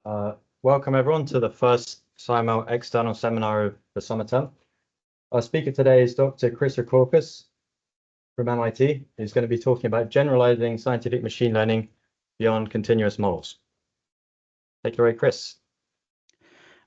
Welcome everyone to the first SciML external seminar of the summer term. Our speaker today is Dr. Chris Rackauckas from MIT, who's going to be talking about generalizing scientific machine learning beyond continuous models. Take it away, Chris.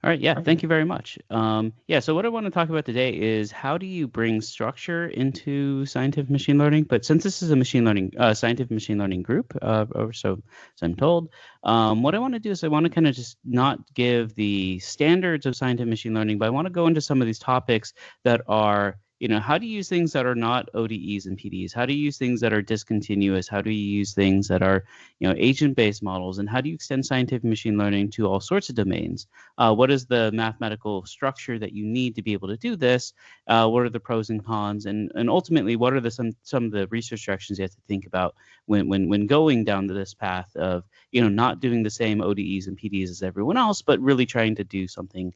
All right, yeah, thank you very much. So what I want to talk about today is how do you bring structure into scientific machine learning? But since this is a scientific machine learning group, or so I'm told, what I want to do is I want to kind of just not give the standards of scientific machine learning, but I want to go into some of these topics that are, how do you use things that are not ODEs and PDEs? How do you use things that are discontinuous? How do you use things that are, agent-based models? And how do you extend scientific machine learning to all sorts of domains? What is the mathematical structure that you need to be able to do this? What are the pros and cons? And ultimately, what are some of the research directions you have to think about when going down this path of, not doing the same ODEs and PDEs as everyone else, but really trying to do something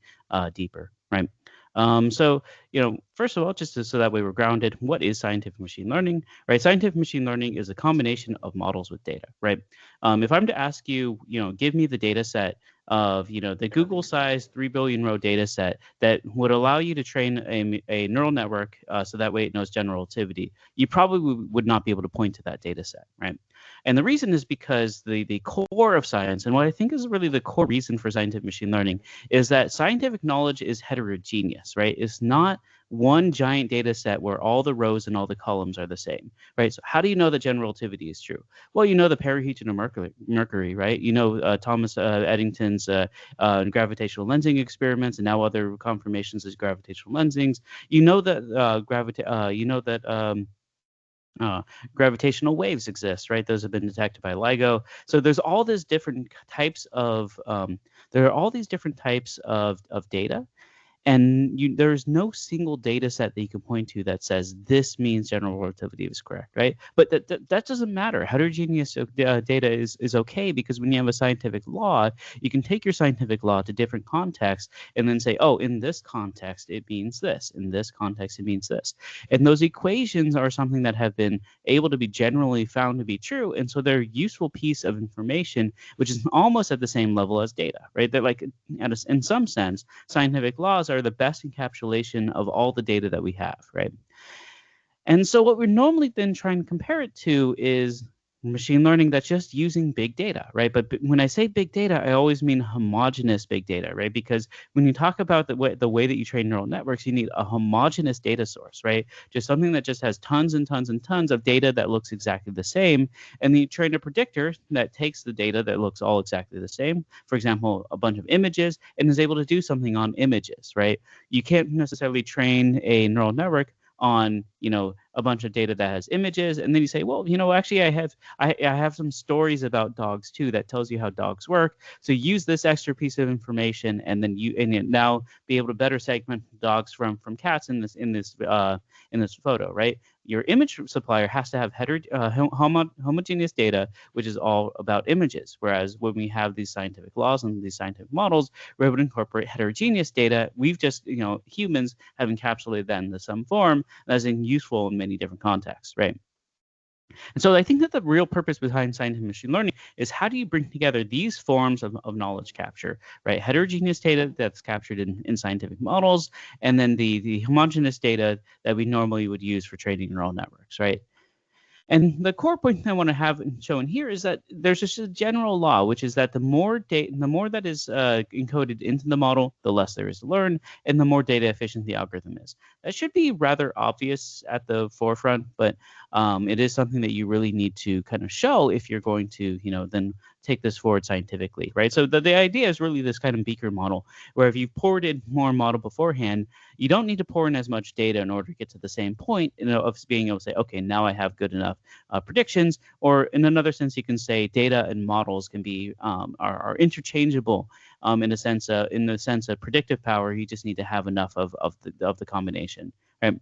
deeper, right? First of all, so that way we're grounded, what is scientific machine learning, right? Scientific machine learning is a combination of models with data, right? If I'm to ask you, give me the data set of, the Google-sized 3 billion row data set that would allow you to train a neural network so that way it knows general relativity, you probably would not be able to point to that data set, right? And the reason is because the core of science, and what I think is really the core reason for scientific machine learning, is that scientific knowledge is heterogeneous, right? It's not one giant data set where all the rows and all the columns are the same, right? So how do you know that general relativity is true? Well, you know the periheterogeneity of Mercury, right? You know Thomas Eddington's gravitational lensing experiments, and now other confirmations as gravitational lensings. You know that gravitational waves exist, right? Those have been detected by LIGO. So there's all these different types of data. And there's no single data set that you can point to that says this means general relativity is correct, right? But that doesn't matter. Heterogeneous data is okay, because when you have a scientific law, you can take your scientific law to different contexts and then say, oh, in this context, it means this. In this context, it means this. And those equations are something that have been able to be generally found to be true. And so they're a useful piece of information, which is almost at the same level as data, right? They're like, in some sense, scientific laws are the best encapsulation of all the data that we have, right? And so what we're normally then trying to compare it to is machine learning that's just using big data, right? But when I say big data, I always mean homogeneous big data, right? Because when you talk about the way that you train neural networks, you need a homogeneous data source, right? Just something that just has tons and tons and tons of data that looks exactly the same. And then you train a predictor that takes the data that looks all exactly the same, for example, a bunch of images, and is able to do something on images, right? You can't necessarily train a neural network on a bunch of data that has images, and then you say, well, actually I have some stories about dogs too that tells you how dogs work, so use this extra piece of information, and then you now be able to better segment dogs from cats in this photo, right? Your image supplier has to have homogeneous data, which is all about images. Whereas when we have these scientific laws and these scientific models, we're able to incorporate heterogeneous data. We've just, humans have encapsulated that into some form that's useful in many different contexts, right? And so I think that the real purpose behind scientific machine learning is how do you bring together these forms of knowledge capture, right? Heterogeneous data that's captured in scientific models, and then the homogeneous data that we normally would use for training neural networks, right? And the core point I want to have shown here is that there's just a general law, which is that the more that is encoded into the model, the less there is to learn, and the more data efficient the algorithm is. That should be rather obvious at the forefront, but it is something that you really need to kind of show if you're going to, then take this forward scientifically, right? So the idea is really this kind of beaker model, where if you've poured in more model beforehand, you don't need to pour in as much data in order to get to the same point, of being able to say, okay, now I have good enough predictions. Or in another sense, you can say data and models can be are interchangeable in the sense of predictive power. You just need to have enough of the combination, right?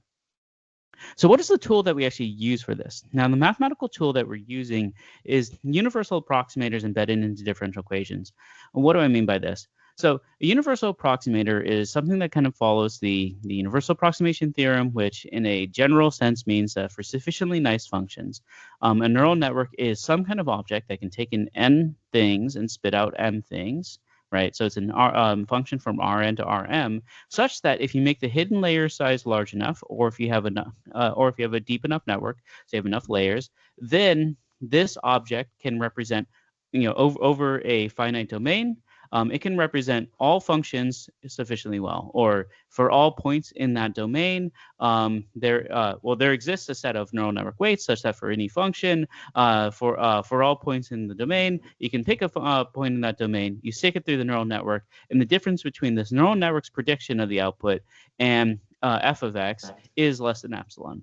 So what is the tool that we actually use for this? Now, the mathematical tool that we're using is universal approximators embedded into differential equations. And what do I mean by this? So a universal approximator is something that kind of follows the universal approximation theorem, which in a general sense means that for sufficiently nice functions, a neural network is some kind of object that can take in n things and spit out m things, right? So it's a function from Rn to Rm, such that if you make the hidden layer size large enough, or if you have enough, or if you have a deep enough network, so you have enough layers, then this object can represent, over a finite domain. It can represent all functions sufficiently well, or for all points in that domain. There exists a set of neural network weights such that for any function, for all points in the domain, you can pick a point in that domain, you stick it through the neural network, and the difference between this neural network's prediction of the output and f of x is less than epsilon.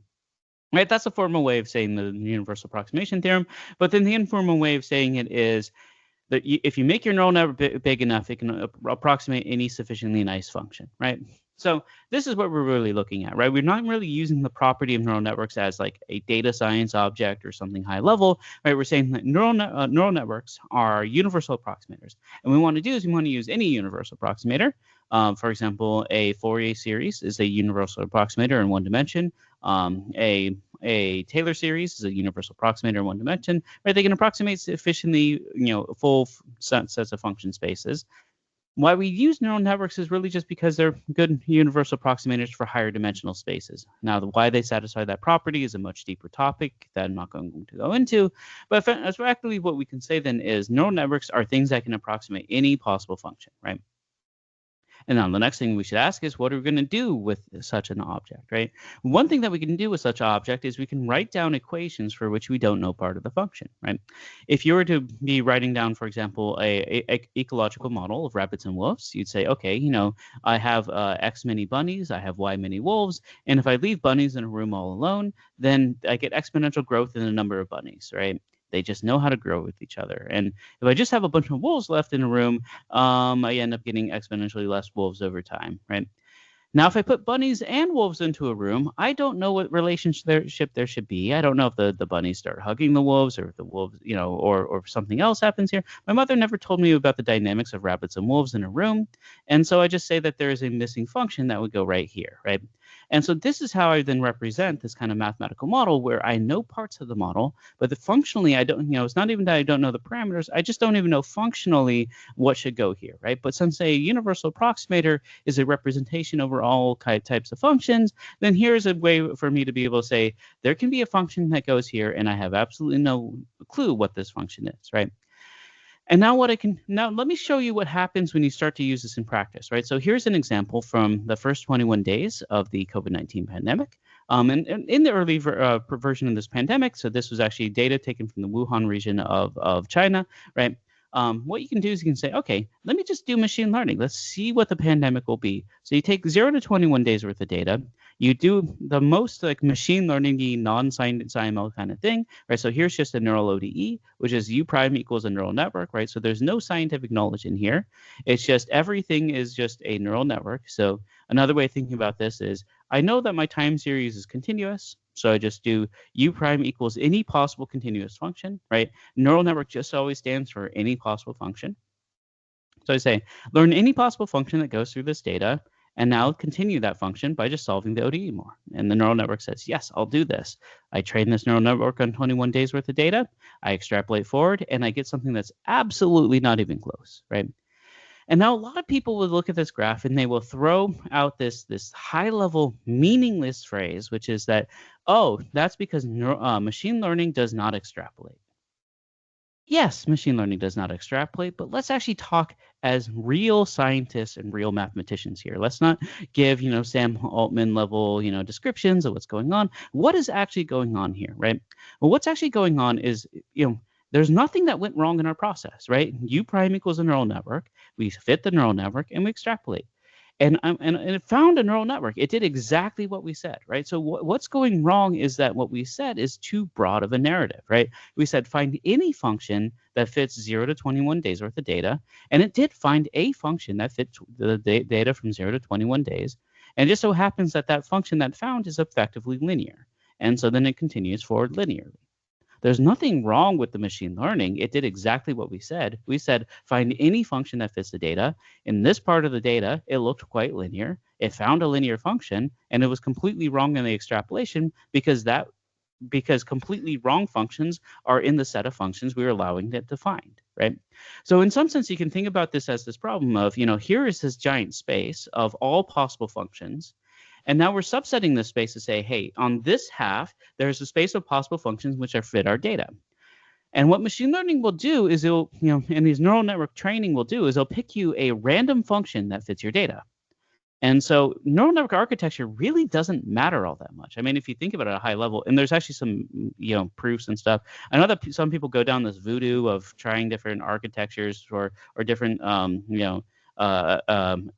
Right, that's a formal way of saying the universal approximation theorem. But then the informal way of saying it is that if you make your neural network big enough, it can approximate any sufficiently nice function, right? So this is what we're really looking at, right? We're not really using the property of neural networks as like a data science object or something high level, right? We're saying that neural networks are universal approximators. And what we want to do is we want to use any universal approximator. For example, a Fourier series is a universal approximator in one dimension. A Taylor series is a universal approximator in one dimension, right? They can approximate sufficiently, full sets of function spaces. Why we use neural networks is really just because they're good universal approximators for higher dimensional spaces. Now, why they satisfy that property is a much deeper topic that I'm not going to go into. But effectively, what we can say then is neural networks are things that can approximate any possible function, right? And now the next thing we should ask is, what are we going to do with such an object, right? One thing that we can do with such an object is we can write down equations for which we don't know part of the function, right? If you were to be writing down, for example, a ecological model of rabbits and wolves, you'd say, okay, I have X many bunnies, I have Y many wolves, and if I leave bunnies in a room all alone, then I get exponential growth in the number of bunnies, right? They just know how to grow with each other. And if I just have a bunch of wolves left in a room, I end up getting exponentially less wolves over time, right? Now, if I put bunnies and wolves into a room, I don't know what relationship there should be. I don't know if the bunnies start hugging the wolves, or if the wolves, or something else happens here. My mother never told me about the dynamics of rabbits and wolves in a room. And so I just say that there is a missing function that would go right here, right? And so this is how I then represent this kind of mathematical model, where I know parts of the model, but functionally I don't, it's not even that I don't know the parameters, I just don't even know functionally what should go here, right? But since a universal approximator is a representation over all types of functions, then here's a way for me to be able to say, there can be a function that goes here, and I have absolutely no clue what this function is, right? And now let me show you what happens when you start to use this in practice, right? So here's an example from the first 21 days of the COVID-19 pandemic. And in the early version of this pandemic, so this was actually data taken from the Wuhan region of China, right? What you can do is you can say, okay, let me just do machine learning. Let's see what the pandemic will be. So you take 0 to 21 days worth of data. You do the most like machine learning-y non-SciML kind of thing, right? So here's just a neural ODE, which is U prime equals a neural network, right? So there's no scientific knowledge in here. It's just everything is just a neural network. So another way of thinking about this is, I know that my time series is continuous. So I just do U prime equals any possible continuous function, right? Neural network just always stands for any possible function. So I say, learn any possible function that goes through this data, and now continue that function by just solving the ODE more. And the neural network says, yes, I'll do this. I train this neural network on 21 days worth of data. I extrapolate forward, and I get something that's absolutely not even close, right? And now a lot of people will look at this graph and they will throw out this high-level meaningless phrase, which is that, oh, that's because machine learning does not extrapolate. Yes, machine learning does not extrapolate, but let's actually talk as real scientists and real mathematicians here. Let's not give, Sam Altman level, descriptions of what's going on. What is actually going on here, right? Well, what's actually going on is, there's nothing that went wrong in our process, right? U prime equals a neural network. We fit the neural network and we extrapolate. And it found a neural network. It did exactly what we said, right? So what's going wrong is that what we said is too broad of a narrative, right? We said find any function that fits 0 to 21 days worth of data, and it did find a function that fits the data from 0 to 21 days. And it just so happens that that function that found is effectively linear. And so then it continues forward linearly. There's nothing wrong with the machine learning. It did exactly what we said. We said, find any function that fits the data. In this part of the data, it looked quite linear. It found a linear function, and it was completely wrong in the extrapolation because completely wrong functions are in the set of functions we were allowing it to find. right? So in some sense, you can think about this as this problem of, here is this giant space of all possible functions. And now we're subsetting this space to say, hey, on this half, there's a space of possible functions which are fit our data. And what machine learning will do is and these neural network training will do is it'll pick you a random function that fits your data. And so neural network architecture really doesn't matter all that much. I mean, if you think about it at a high level, and there's actually some, proofs and stuff. I know that some people go down this voodoo of trying different architectures or different,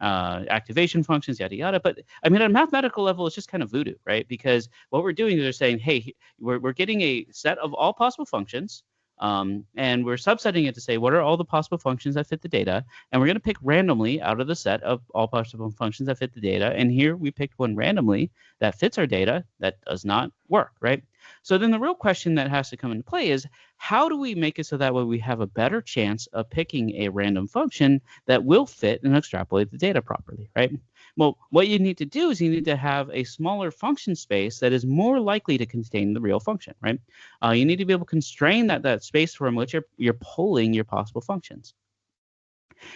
activation functions, yada, yada. But I mean, at a mathematical level, it's just kind of voodoo, right? Because what we're doing is we're saying, hey, we're getting a set of all possible functions. And we're subsetting it to say, what are all the possible functions that fit the data? And we're going to pick randomly out of the set of all possible functions that fit the data. And here we picked one randomly that fits our data that does not work, right? So then the real question that has to come into play is, how do we make it so that way we have a better chance of picking a random function that will fit and extrapolate the data properly, right? Well, what you need to do is you need to have a smaller function space that is more likely to contain the real function, right? You need to be able to constrain that space from which you're pulling your possible functions.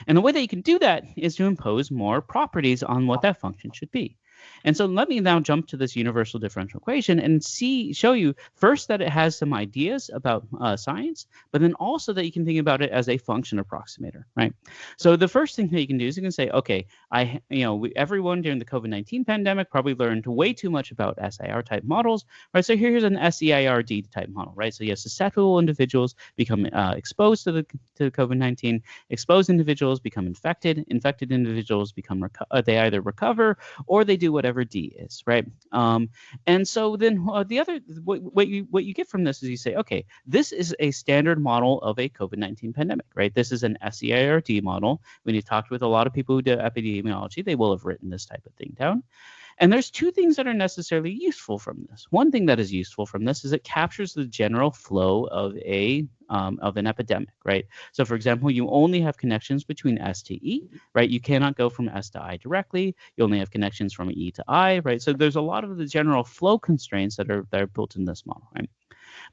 And the way that you can do that is to impose more properties on what that function should be. And so let me now jump to this universal differential equation and show you first that it has some ideas about science, but then also that you can think about it as a function approximator, right? So the first thing that you can do is you can say, okay, everyone during the COVID-19 pandemic probably learned way too much about SIR type models, right? So here's an SEIRD type model, right? So you have susceptible individuals become exposed to COVID-19, exposed individuals become infected individuals become they either recover or they do whatever D is, right? And so then the other what you get from this is you say, okay, this is a standard model of a COVID-19 pandemic, right? This is an SEIRD model. When you talked with a lot of people who do epidemiology, they will have written this type of thing down. And there's two things that are necessarily useful from this. One thing that is useful from this is it captures the general flow of an epidemic, right? So for example, you only have connections between S to E, right? You cannot go from S to I directly. You only have connections from E to I, right? So there's a lot of the general flow constraints that are built in this model, right?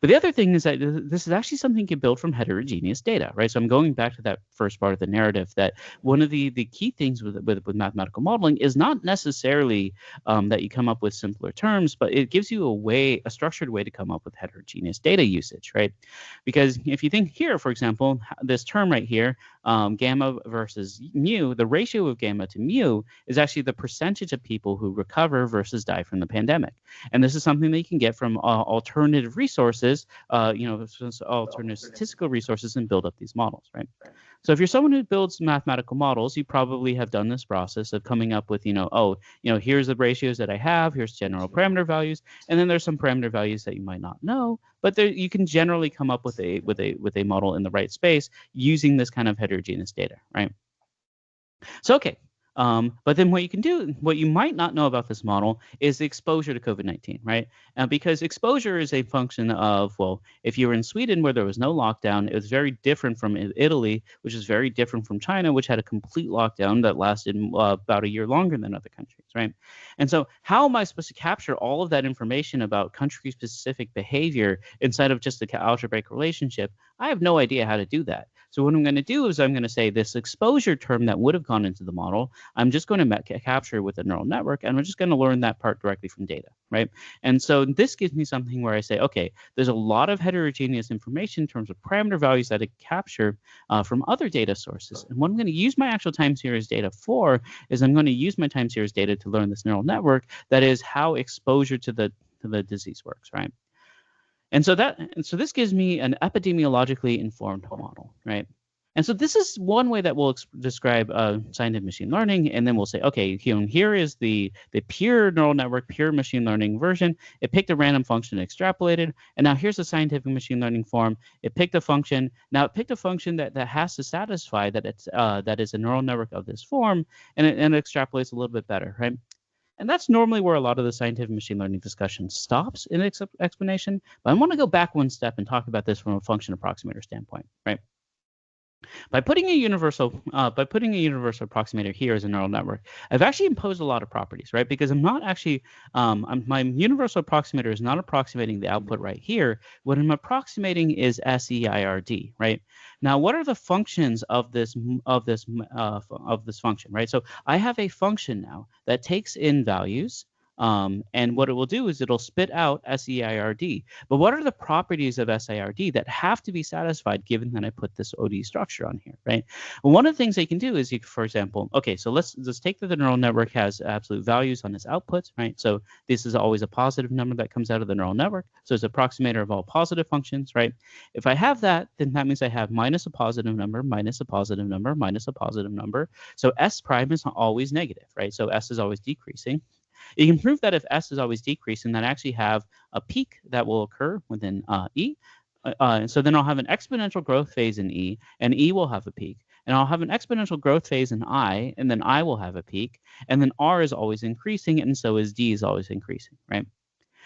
But the other thing is that this is actually something you can build from heterogeneous data, right? So I'm going back to that first part of the narrative that one of the key things with mathematical modeling is not necessarily that you come up with simpler terms, but it gives you a structured way to come up with heterogeneous data usage, right? Because if you think here, for example, this term right here, gamma versus mu, the ratio of gamma to mu is actually the percentage of people who recover versus die from the pandemic. And this is something that you can get from alternative resources, alternative statistical resources, and build up these models, right? So if you're someone who builds mathematical models, you probably have done this process of coming up with, here's the ratios that I have, here's general parameter values, and then there's some parameter values that you might not know, but you can generally come up with a model in the right space using this kind of heterogeneous data, right? So, okay. But then what you can do, what you might not know about this model is the exposure to COVID-19, right? Because exposure is a function of, well, if you were in Sweden where there was no lockdown, it was very different from Italy, which is very different from China, which had a complete lockdown that lasted about a year longer than other countries, right? And so how am I supposed to capture all of that information about country-specific behavior inside of just the algebraic relationship? I have no idea how to do that. So what I'm going to do is I'm going to say this exposure term that would have gone into the model, I'm just going to capture with a neural network, and I'm just going to learn that part directly from data, right? And so this gives me something where I say, okay, there's a lot of heterogeneous information in terms of parameter values that I capture from other data sources. And what I'm going to use my actual time series data for is I'm going to use my time series data to learn this neural network that is how exposure to the disease works, right? And so this gives me an epidemiologically informed model, right? And so this is one way that we'll describe scientific machine learning, and then we'll say, okay, here is the pure neural network, pure machine learning version. It picked a random function and extrapolated, and now here's the scientific machine learning form. It picked a function. Now it picked a function that has to satisfy that is a neural network of this form, and it extrapolates a little bit better, right? And that's normally where a lot of the scientific machine learning discussion stops in its explanation. But I want to go back one step and talk about this from a function approximator standpoint, right? By putting a universal approximator here as a neural network, I've actually imposed a lot of properties, right? Because I'm not actually my universal approximator is not approximating the output right here. What I'm approximating is SEIRD, right? Now, what are the functions of this function, right? So I have a function now that takes in values. And what it will do is it'll spit out SEIRD. But what are the properties of SIRD that have to be satisfied given that I put this ODE structure on here, right? Well, one of the things they can do is, for example, okay, so let's take that the neural network has absolute values on its outputs, right? So this is always a positive number that comes out of the neural network. So it's an approximator of all positive functions, right? If I have that, then that means I have minus a positive number, minus a positive number, minus a positive number. So S prime is always negative, right? So S is always decreasing. You can prove that if S is always decreasing, then I actually have a peak that will occur within E. So then I'll have an exponential growth phase in E, and E will have a peak. And I'll have an exponential growth phase in I, and then I will have a peak. And then R is always increasing, and so is D is always increasing, right?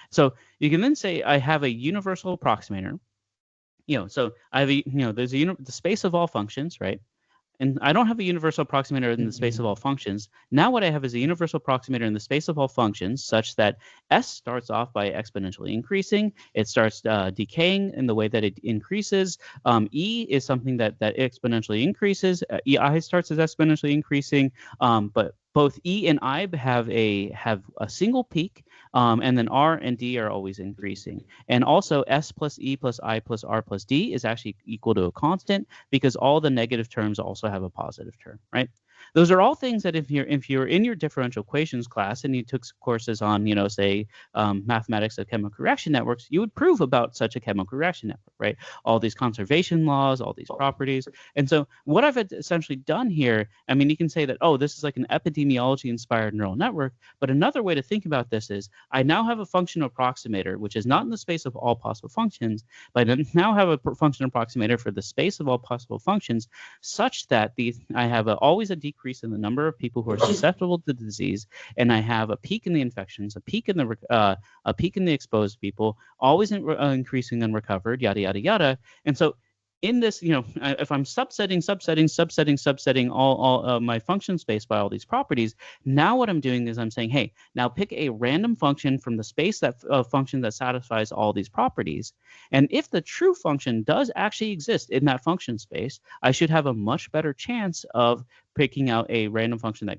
So you can then say I have a universal approximator. So I have there's the space of all functions, right? And I don't have a universal approximator in the space of all functions. Now what I have is a universal approximator in the space of all functions such that S starts off by exponentially increasing. It starts decaying in the way that it increases. E is something that exponentially increases. EI starts as exponentially increasing, but both E and I have a single peak, and then R and D are always increasing. And also S plus E plus I plus R plus D is actually equal to a constant because all the negative terms also have a positive term, right? Those are all things that if you're in your differential equations class and you took courses on, say, mathematics of chemical reaction networks, you would prove about such a chemical reaction network, right? All these conservation laws, all these properties. And so what I've essentially done here, I mean, you can say that, oh, this is like an epidemiology-inspired neural network, but another way to think about this is I now have a function approximator, which is not in the space of all possible functions, but I now have a function approximator for the space of all possible functions such that I have always a decrease in the number of people who are susceptible to the disease, and I have a peak in the infections, a peak in the exposed people, always increasing and recovered, yada yada yada. And so in this, if I'm subsetting all my function space by all these properties, now what I'm doing is I'm saying, hey, now pick a random function from the space that function that satisfies all these properties. And if the true function does actually exist in that function space, I should have a much better chance of picking out a random function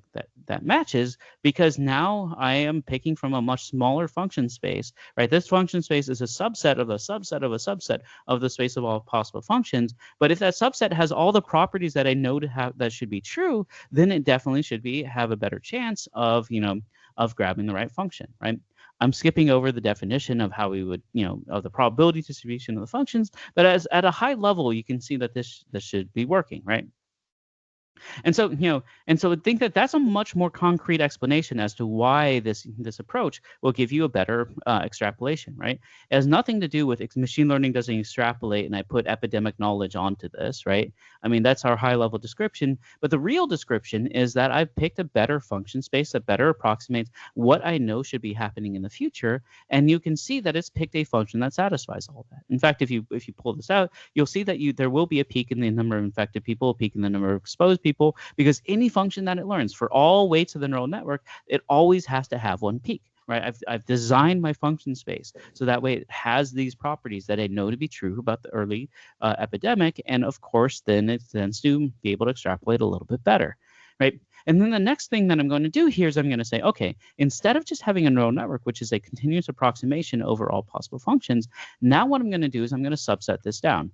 that matches, because now I am picking from a much smaller function space, right? This function space is a subset of a subset of a subset of the space of all possible functions. But if that subset has all the properties that I know to have that should be true, then it definitely should have a better chance of grabbing the right function, right? I'm skipping over the definition of how we would, of the probability distribution of the functions, but at a high level, you can see that this should be working, right? And so, I think that that's a much more concrete explanation as to why this approach will give you a better extrapolation, right? It has nothing to do with machine learning doesn't extrapolate and I put epidemic knowledge onto this, right? I mean, that's our high level description, but the real description is that I've picked a better function space that better approximates what I know should be happening in the future, and you can see that it's picked a function that satisfies all that. In fact, if you pull this out, you'll see that there will be a peak in the number of infected people, a peak in the number of exposed people, because any function that it learns for all weights of the neural network, it always has to have one peak, right? I've designed my function space so that way it has these properties that I know to be true about the early epidemic, and of course then it tends to be able to extrapolate a little bit better, right? And then the next thing that I'm going to do here is I'm going to say, okay, instead of just having a neural network, which is a continuous approximation over all possible functions, now what I'm going to do is I'm going to subset this down.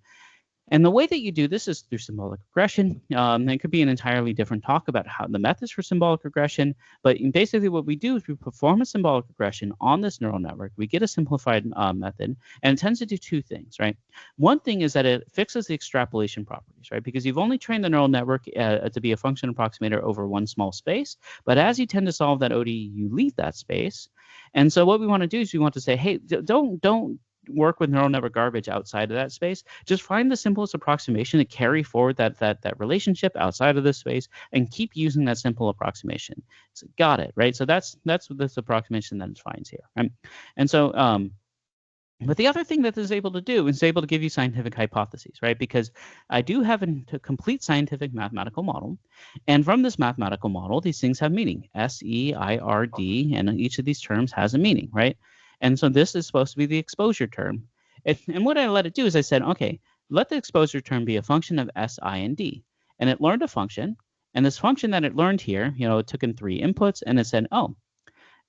And the way that you do this is through symbolic regression. It could be an entirely different talk about how the methods for symbolic regression. But basically what we do is we perform a symbolic regression on this neural network. We get a simplified method, and it tends to do two things, right? One thing is that it fixes the extrapolation properties, right? Because you've only trained the neural network to be a function approximator over one small space. But as you tend to solve that ODE, you leave that space. And so what we want to do is we want to say, hey, don't work with neural network garbage outside of that space. Just find the simplest approximation to carry forward that relationship outside of this space and keep using that simple approximation. So got it, right? So that's this approximation that it finds here, right? And so But the other thing that this is able to do is able to give you scientific hypotheses, right? Because I do have a complete scientific mathematical model. And from this mathematical model, these things have meaning. SEIRD, and each of these terms has a meaning, right? And so this is supposed to be the exposure term. And what I let it do is I said, okay, let the exposure term be a function of S, I, and D. And it learned a function. And this function that it learned here, it took in 3 inputs, and it said, oh,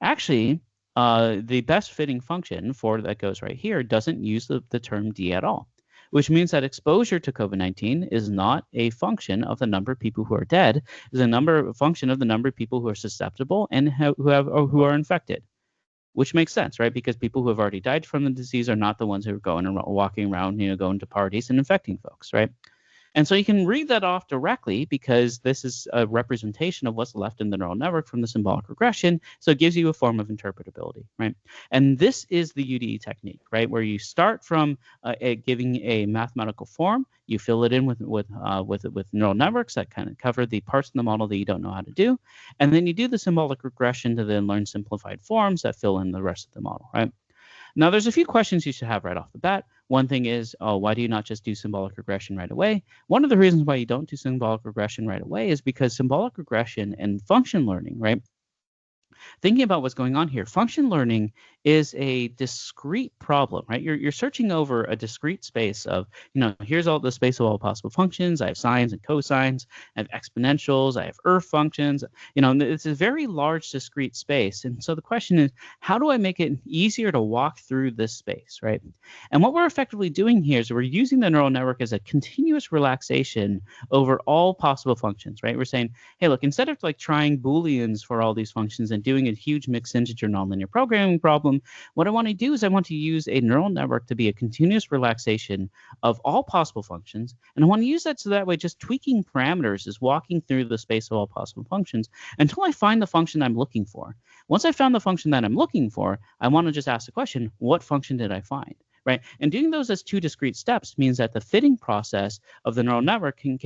actually, the best fitting function for that goes right here doesn't use the term D at all, which means that exposure to COVID-19 is not a function of the number of people who are dead, is a function of the number of people who are susceptible and who are infected, which makes sense, right? Because people who have already died from the disease are not the ones who are going and walking around, going to parties and infecting folks, right? And so you can read that off directly because this is a representation of what's left in the neural network from the symbolic regression. So it gives you a form of interpretability, right? And this is the UDE technique, right? Where you start from giving a mathematical form, you fill it in with neural networks that kind of cover the parts of the model that you don't know how to do, and then you do the symbolic regression to then learn simplified forms that fill in the rest of the model, right? Now, there's a few questions you should have right off the bat. One thing is, why do you not just do symbolic regression right away? One of the reasons why you don't do symbolic regression right away is because symbolic regression and function learning, right? Thinking about what's going on here, function learning is a discrete problem, right? You're searching over a discrete space of, here's all the space of all possible functions. I have sines and cosines, I have exponentials, I have earth functions. It's a very large discrete space. And so the question is, how do I make it easier to walk through this space, right? And what we're effectively doing here is we're using the neural network as a continuous relaxation over all possible functions, right? We're saying, hey, look, instead of trying Booleans for all these functions and doing a huge mixed integer nonlinear programming problem, what I want to do is I want to use a neural network to be a continuous relaxation of all possible functions. And I want to use that so that way just tweaking parameters is walking through the space of all possible functions until I find the function I'm looking for. Once I found the function that I'm looking for, I want to just ask the question, what function did I find? Right? And doing those as 2 discrete steps means that the fitting process of the neural network can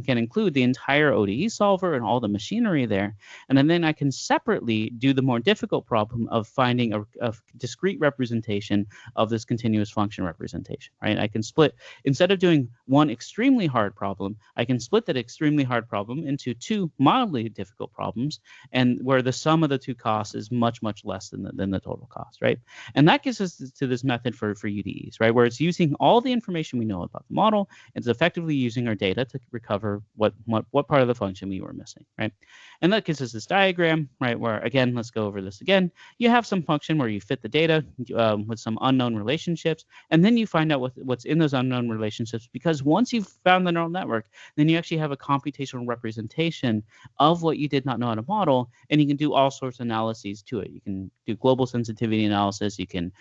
include the entire ODE solver and all the machinery there. And then I can separately do the more difficult problem of finding a discrete representation of this continuous function representation, right? I can split, instead of doing one extremely hard problem, I can split that extremely hard problem into 2 mildly difficult problems, and where the sum of the 2 costs is much, much less than the total cost, right? And that gives us to this method for UDEs, right? Where it's using all the information we know about the model, and it's effectively using our data to recover what part of the function we were missing, right? And that gives us this diagram, right? Where, again, let's go over this again. You have some function where you fit the data with some unknown relationships, and then you find out what's in those unknown relationships, because once you've found the neural network, then you actually have a computational representation of what you did not know how to model, and you can do all sorts of analyses to it. You can do global sensitivity analysis. You can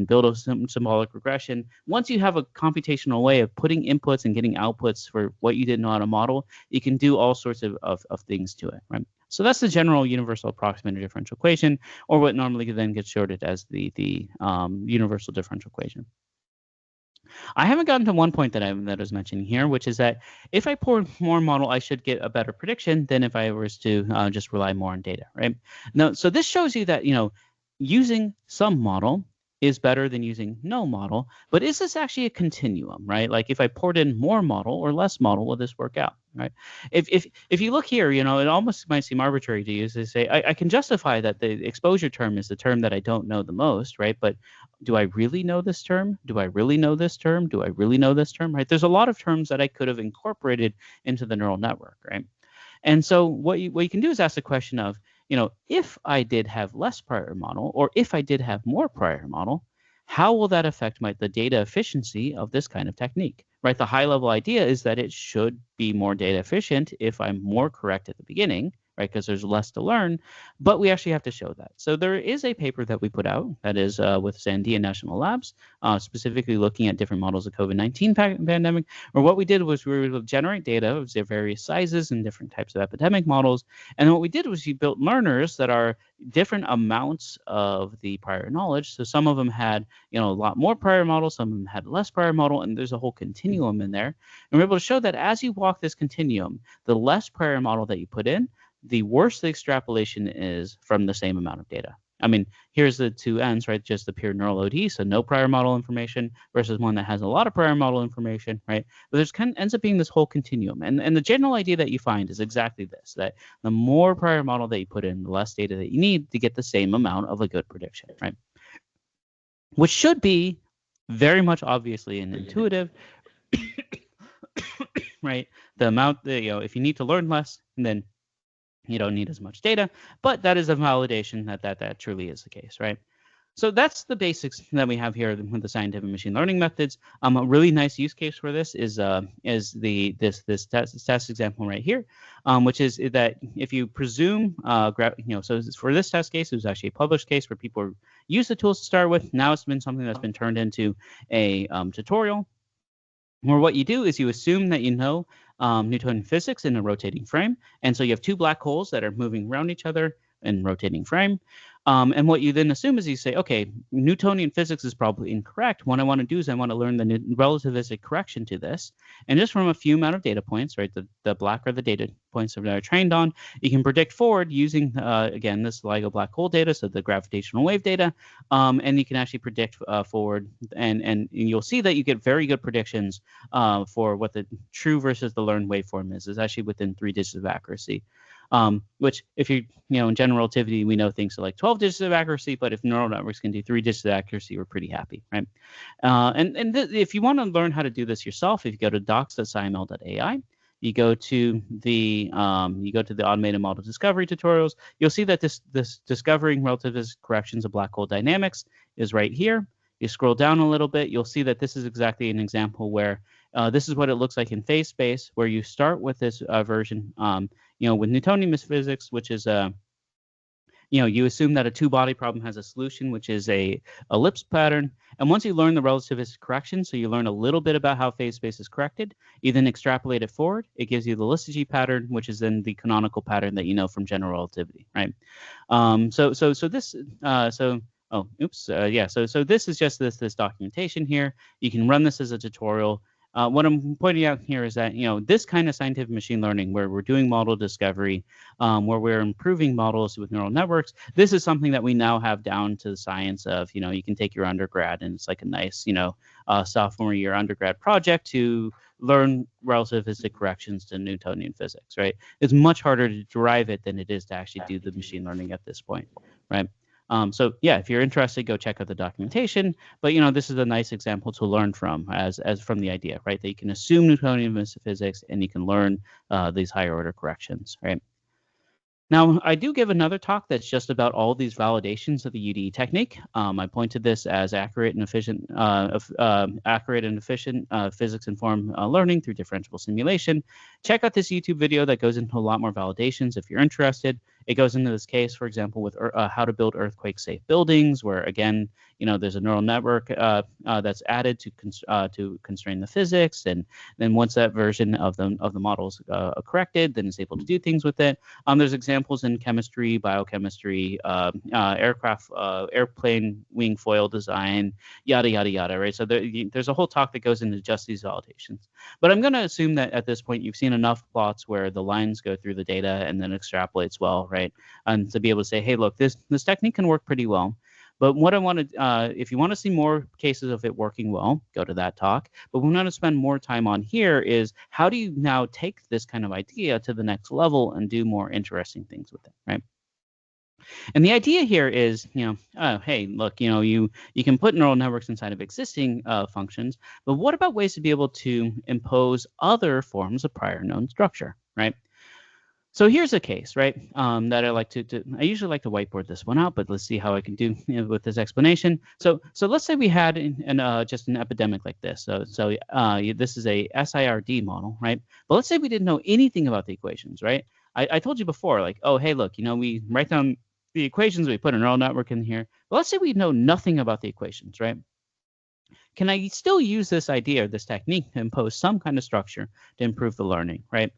build a symbolic regression. Once you have a computational way of putting inputs and getting outputs for what you didn't know how to model, you can do all sorts of things to it, right? So that's the general universal approximate differential equation, or what normally then gets shorted as the universal differential equation. I haven't gotten to one point that I was mentioning here, which is that if I pour more model, I should get a better prediction than if I was to just rely more on data, right? Now, so this shows you that using some model is better than using no model, but is this actually a continuum, right? Like if I poured in more model or less model, will this work out, right? If you look here, it almost might seem arbitrary to use. They say I can justify that the exposure term is the term that I don't know the most, right? But do I really know this term? Do I really know this term? Do I really know this term, right? There's a lot of terms that I could have incorporated into the neural network, right? And so what you can do is ask the question of, if I did have less prior model, or if I did have more prior model, how will that affect the data efficiency of this kind of technique, right? The high level idea is that it should be more data efficient if I'm more correct at the beginning, right? Because there's less to learn, but we actually have to show that. So there is a paper that we put out that is with Sandia National Labs, specifically looking at different models of COVID-19 pandemic, or what we did was we were able to generate data of their various sizes and different types of epidemic models. And what we did was we built learners that are different amounts of the prior knowledge. So some of them had, a lot more prior model, some of them had less prior model, and there's a whole continuum in there. And we're able to show that as you walk this continuum, the less prior model that you put in, the worse the extrapolation is from the same amount of data. I mean, here's the two ends, right? Just the pure neural OD, so no prior model information, versus one that has a lot of prior model information, right? But there's ends up being this whole continuum. And the general idea that you find is exactly this, that the more prior model that you put in, the less data that you need to get the same amount of a good prediction, right? Which should be very much obviously and intuitive, right? The amount that, if you need to learn less, then you don't need as much data, but that is a validation that truly is the case, right? So that's the basics that we have here with the scientific machine learning methods. A really nice use case for this is this test example right here, which is that if you presume, so for this test case, it was actually a published case where people use the tools to start with. Now it's been something that's been turned into a tutorial, where what you do is you assume that you know Newtonian physics in a rotating frame. And so you have two black holes that are moving around each other in rotating frame. And what you then assume is you say, okay, Newtonian physics is probably incorrect. What I want to do is I want to learn the relativistic correction to this. And just from a few amount of data points, right, the black are the data points that are trained on, you can predict forward using, again, this LIGO black hole data, so the gravitational wave data, and you can actually predict forward. And you'll see that you get very good predictions for what the true versus the learned waveform is. It's actually within 3 digits of accuracy. Which if in general relativity, we know things are like 12 digits of accuracy, but if neural networks can do 3 digits of accuracy, we're pretty happy, right? If you want to learn how to do this yourself, if you go to docs.sciml.ai, you go to the automated model discovery tutorials, you'll see that this discovering relativistic corrections of black hole dynamics is right here. You scroll down a little bit, you'll see that this is exactly an example where this is what it looks like in phase space, where you start with this version, with Newtonian physics, which is you assume that a two-body problem has a solution, which is a ellipse pattern. And once you learn the relativistic correction, so you learn a little bit about how phase space is corrected, you then extrapolate it forward. It gives you the Lissajous pattern, which is then the canonical pattern that you know from general relativity, right? So this is just this documentation here. You can run this as a tutorial. What I'm pointing out here is that, this kind of scientific machine learning where we're doing model discovery, where we're improving models with neural networks, this is something that we now have down to the science of, you can take your undergrad and it's like a nice, sophomore year undergrad project to learn relativistic corrections to Newtonian physics, right? It's much harder to derive it than it is to actually do the machine learning at this point, right? So yeah, if you're interested, go check out the documentation. But this is a nice example to learn from, as from the idea, right? That you can assume Newtonian physics and you can learn these higher order corrections, right? Now, I do give another talk that's just about all these validations of the UDE technique. I pointed this as accurate and efficient physics-informed learning through differentiable simulation. Check out this YouTube video that goes into a lot more validations if you're interested. It goes into this case, for example, with how to build earthquake-safe buildings, where again, there's a neural network that's added to constrain the physics, and then once that version of the model is corrected, then it's able to do things with it. There's examples in chemistry, biochemistry, airplane wing foil design, yada yada yada, right? So there's a whole talk that goes into just these validations. But I'm going to assume that at this point you've seen enough plots where the lines go through the data and then extrapolates well, right? And to be able to say, hey, look, this technique can work pretty well. But what I want to, if you want to see more cases of it working well, go to that talk. But what we want to spend more time on here is how do you now take this kind of idea to the next level and do more interesting things with it, right? And the idea here is, hey, look, you can put neural networks inside of existing functions, but what about ways to be able to impose other forms of prior known structure, right? So here's a case, right, that I like I usually like to whiteboard this one out, but let's see how I can do with this explanation. So let's say we had just an epidemic like this. So this is a SIRD model, right? But let's say we didn't know anything about the equations, right? I told you before, like, oh, hey, look, we write down the equations, we put a neural network in here. But let's say we know nothing about the equations, right? Can I still use this idea, this technique, to impose some kind of structure to improve the learning, right?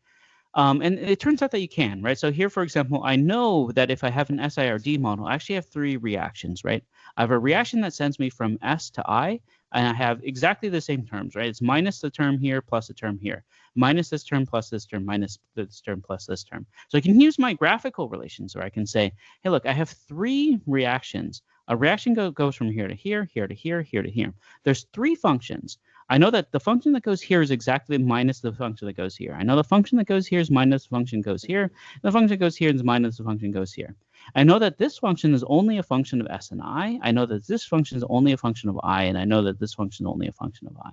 And it turns out that you can, right? So here, for example, I know that if I have an SIRD model, I actually have 3 reactions, right? I have a reaction that sends me from S to I, and I have exactly the same terms, right? It's minus the term here plus the term here, minus this term plus this term, minus this term plus this term. So I can use my graphical relations where I can say, hey, look, I have 3 reactions. A reaction goes from here to here, here to here, here to here. There's 3 functions. I know that the function that goes here is exactly minus the function that goes here. I know the function that goes here is minus the function goes here. And the function that goes here is minus the function goes here. I know that this function is only a function of s and I. I know that this function is only a function of I, and I know that this function is only a function of I.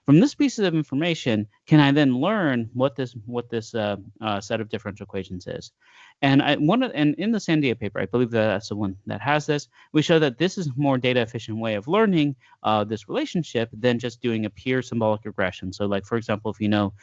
From this piece of information, can I then learn what this set of differential equations is? And in the Sandia paper, I believe that that's the one that has this. We show that this is a more data efficient way of learning this relationship than just doing a pure symbolic regression. So, like for example, if you know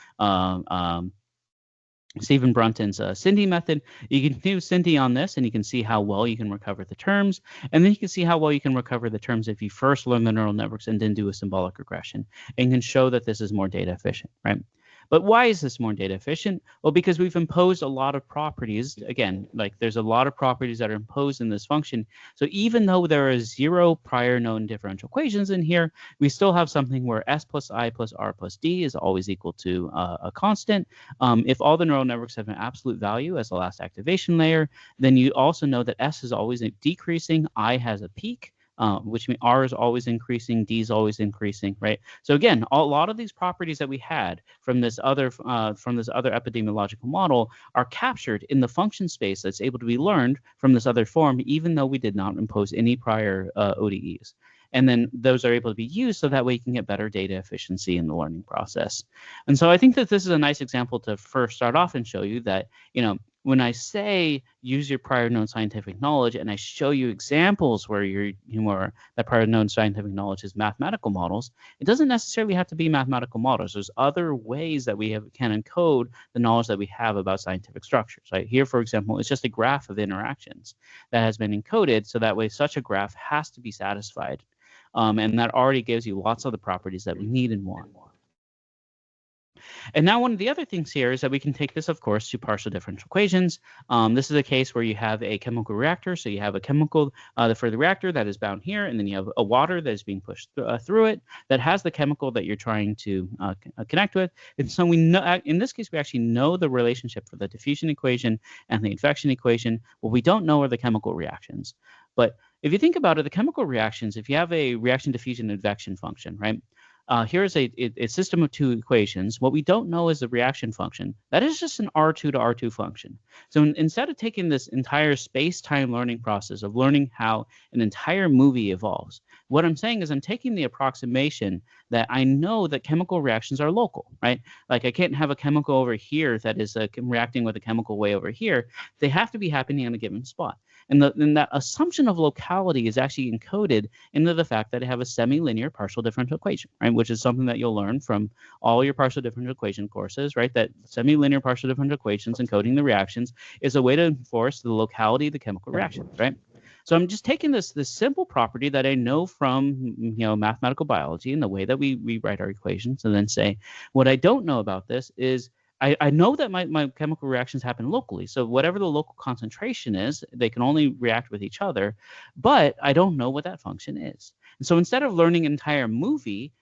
Stephen Brunton's Cindy method, you can do Cindy on this, and you can see how well you can recover the terms, and then you can see how well you can recover the terms if you first learn the neural networks and then do a symbolic regression, and can show that this is more data efficient, right? But why is this more data efficient? Well, because we've imposed a lot of properties. Again, like there's a lot of properties that are imposed in this function. So even though there are 0 prior known differential equations in here, we still have something where s plus I plus r plus d is always equal to a constant. If all the neural networks have an absolute value as the last activation layer, then you also know that s is always decreasing, I has a peak. Which means R is always increasing, D is always increasing, right? So again, a lot of these properties that we had from this other epidemiological model are captured in the function space that's able to be learned from this other form, even though we did not impose any prior ODEs. And then those are able to be used so that way you can get better data efficiency in the learning process. And so I think that this is a nice example to first start off and show you that, when I say use your prior known scientific knowledge, and I show you examples where that prior known scientific knowledge is mathematical models, it doesn't necessarily have to be mathematical models. There's other ways that we can encode the knowledge that we have about scientific structures. Right here, for example, it's just a graph of interactions that has been encoded, so that way such a graph has to be satisfied. And that already gives you lots of the properties that we need and want. And now one of the other things here is that we can take this, of course, to partial differential equations. This is a case where you have a chemical reactor. So you have a chemical for the reactor that is bound here, and then you have a water that is being pushed through it that has the chemical that you're trying to connect with. And so we know, in this case, we actually know the relationship for the diffusion equation and the advection equation. What we don't know are the chemical reactions. But if you think about it, the chemical reactions, if you have a reaction diffusion advection function, right? Here's a system of 2 equations. What we don't know is the reaction function. That is just an R2 to R2 function. So instead of taking this entire space-time learning process of learning how an entire movie evolves, what I'm saying is I'm taking the approximation that I know that chemical reactions are local, right? Like I can't have a chemical over here that is reacting with a chemical way over here. They have to be happening on a given spot. And that assumption of locality is actually encoded into the fact that I have a semi-linear partial differential equation, right? Which is something that you'll learn from all your partial differential equation courses, right? That semi-linear partial differential equations encoding the reactions is a way to enforce the locality of the chemical reaction, right? So I'm just taking this simple property that I know from mathematical biology and the way that we write our equations, and then say, what I don't know about this is I know that my chemical reactions happen locally. So whatever the local concentration is, they can only react with each other, but I don't know what that function is. And so instead of learning an entire movie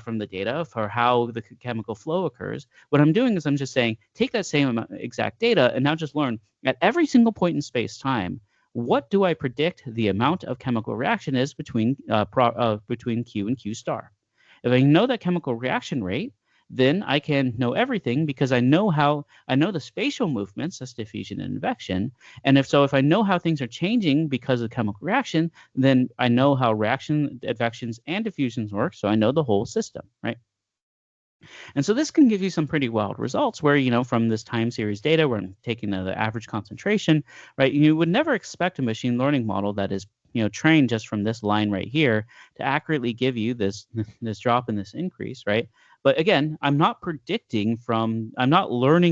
from the data for how the chemical flow occurs, what I'm doing is I'm just saying, take that same exact data and now just learn at every single point in space-time, what do I predict the amount of chemical reaction is between Q and Q star? If I know that chemical reaction rate, then I can know everything because I know the spatial movements, that's diffusion and advection. And if I know how things are changing because of chemical reaction, then I know how reaction, advections, and diffusions work. So I know the whole system, right? And so this can give you some pretty wild results where, from this time series data, where I'm taking the average concentration, right? You would never expect a machine learning model that is trained just from this line right here to accurately give you this drop and this increase, right? But again, I'm not learning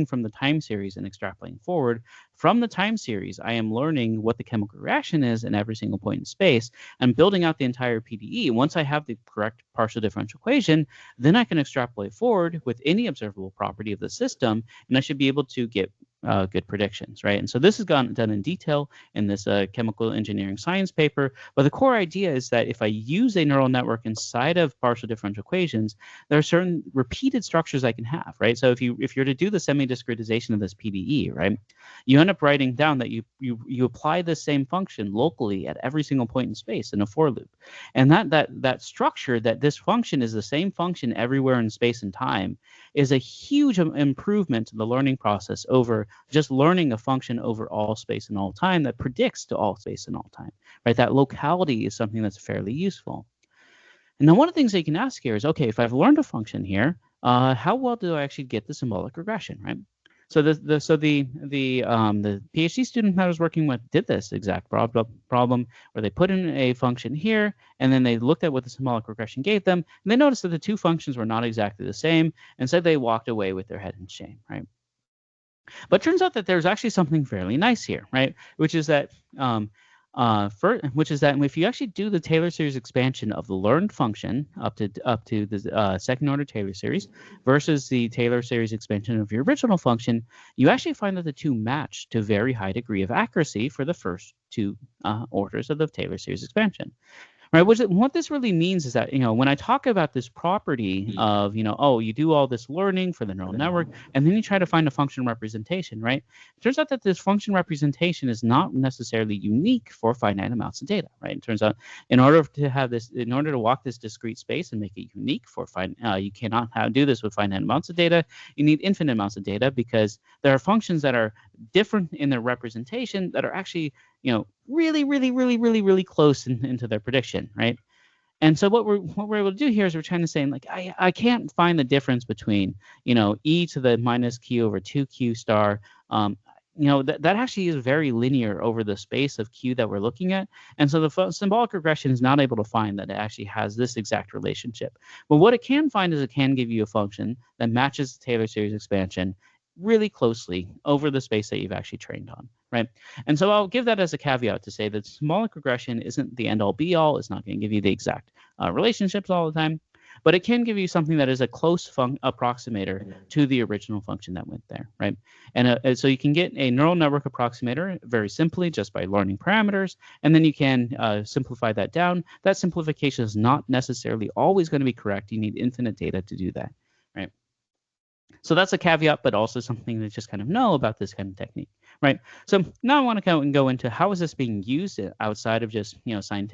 from the time series and extrapolating forward. From the time series, I am learning what the chemical reaction is in every single point in space and building out the entire PDE. Once I have the correct partial differential equation, then I can extrapolate forward with any observable property of the system, and I should be able to get good predictions, right? And so this is done in detail in this chemical engineering science paper. But the core idea is that if I use a neural network inside of partial differential equations, there are certain repeated structures I can have, right? So if you're to do the semi-discretization of this PDE, right, you end up writing down that you apply the same function locally at every single point in space in a for loop, and that structure, that this function is the same function everywhere in space and time, is a huge improvement to the learning process over just learning a function over all space and all time that predicts to all space and all time, right? That locality is something that's fairly useful. And then one of the things that you can ask here is, okay, if I've learned a function here, how well do I actually get the symbolic regression, right? So the PhD student that I was working with did this exact problem where they put in a function here, and then they looked at what the symbolic regression gave them, and they noticed that the two functions were not exactly the same, and said they walked away with their head in shame, right? But it turns out that there's actually something fairly nice here, right? Which is that if you actually do the Taylor series expansion of the learned function up to the second order Taylor series versus the Taylor series expansion of your original function, you actually find that the two match to a very high degree of accuracy for the first two orders of the Taylor series expansion. Right. What this really means is that, when I talk about this property of, you do all this learning for the neural network, and then you try to find a function representation, right? It turns out that this function representation is not necessarily unique for finite amounts of data, right? It turns out in order to walk this discrete space and make it unique for you cannot do this with finite amounts of data. You need infinite amounts of data, because there are functions that are different in their representation that are actually, really, really, really, really, really close into their prediction, right? And so what we're able to do here is we're trying to say, like, I can't find the difference between, e to the minus q over 2q star. That actually is very linear over the space of q that we're looking at. And so the symbolic regression is not able to find that it actually has this exact relationship. But what it can find is it can give you a function that matches the Taylor series expansion really closely over the space that you've actually trained on, right? And so I'll give that as a caveat to say that symbolic regression isn't the end-all be-all. It's not going to give you the exact relationships all the time, but it can give you something that is a close approximator to the original function that went there, right? And so you can get a neural network approximator very simply just by learning parameters, and then you can simplify that down. That simplification is not necessarily always going to be correct. You need infinite data to do that, right? So that's a caveat, but also something to just kind of know about this kind of technique, right? So now I want to go into how is this being used outside of just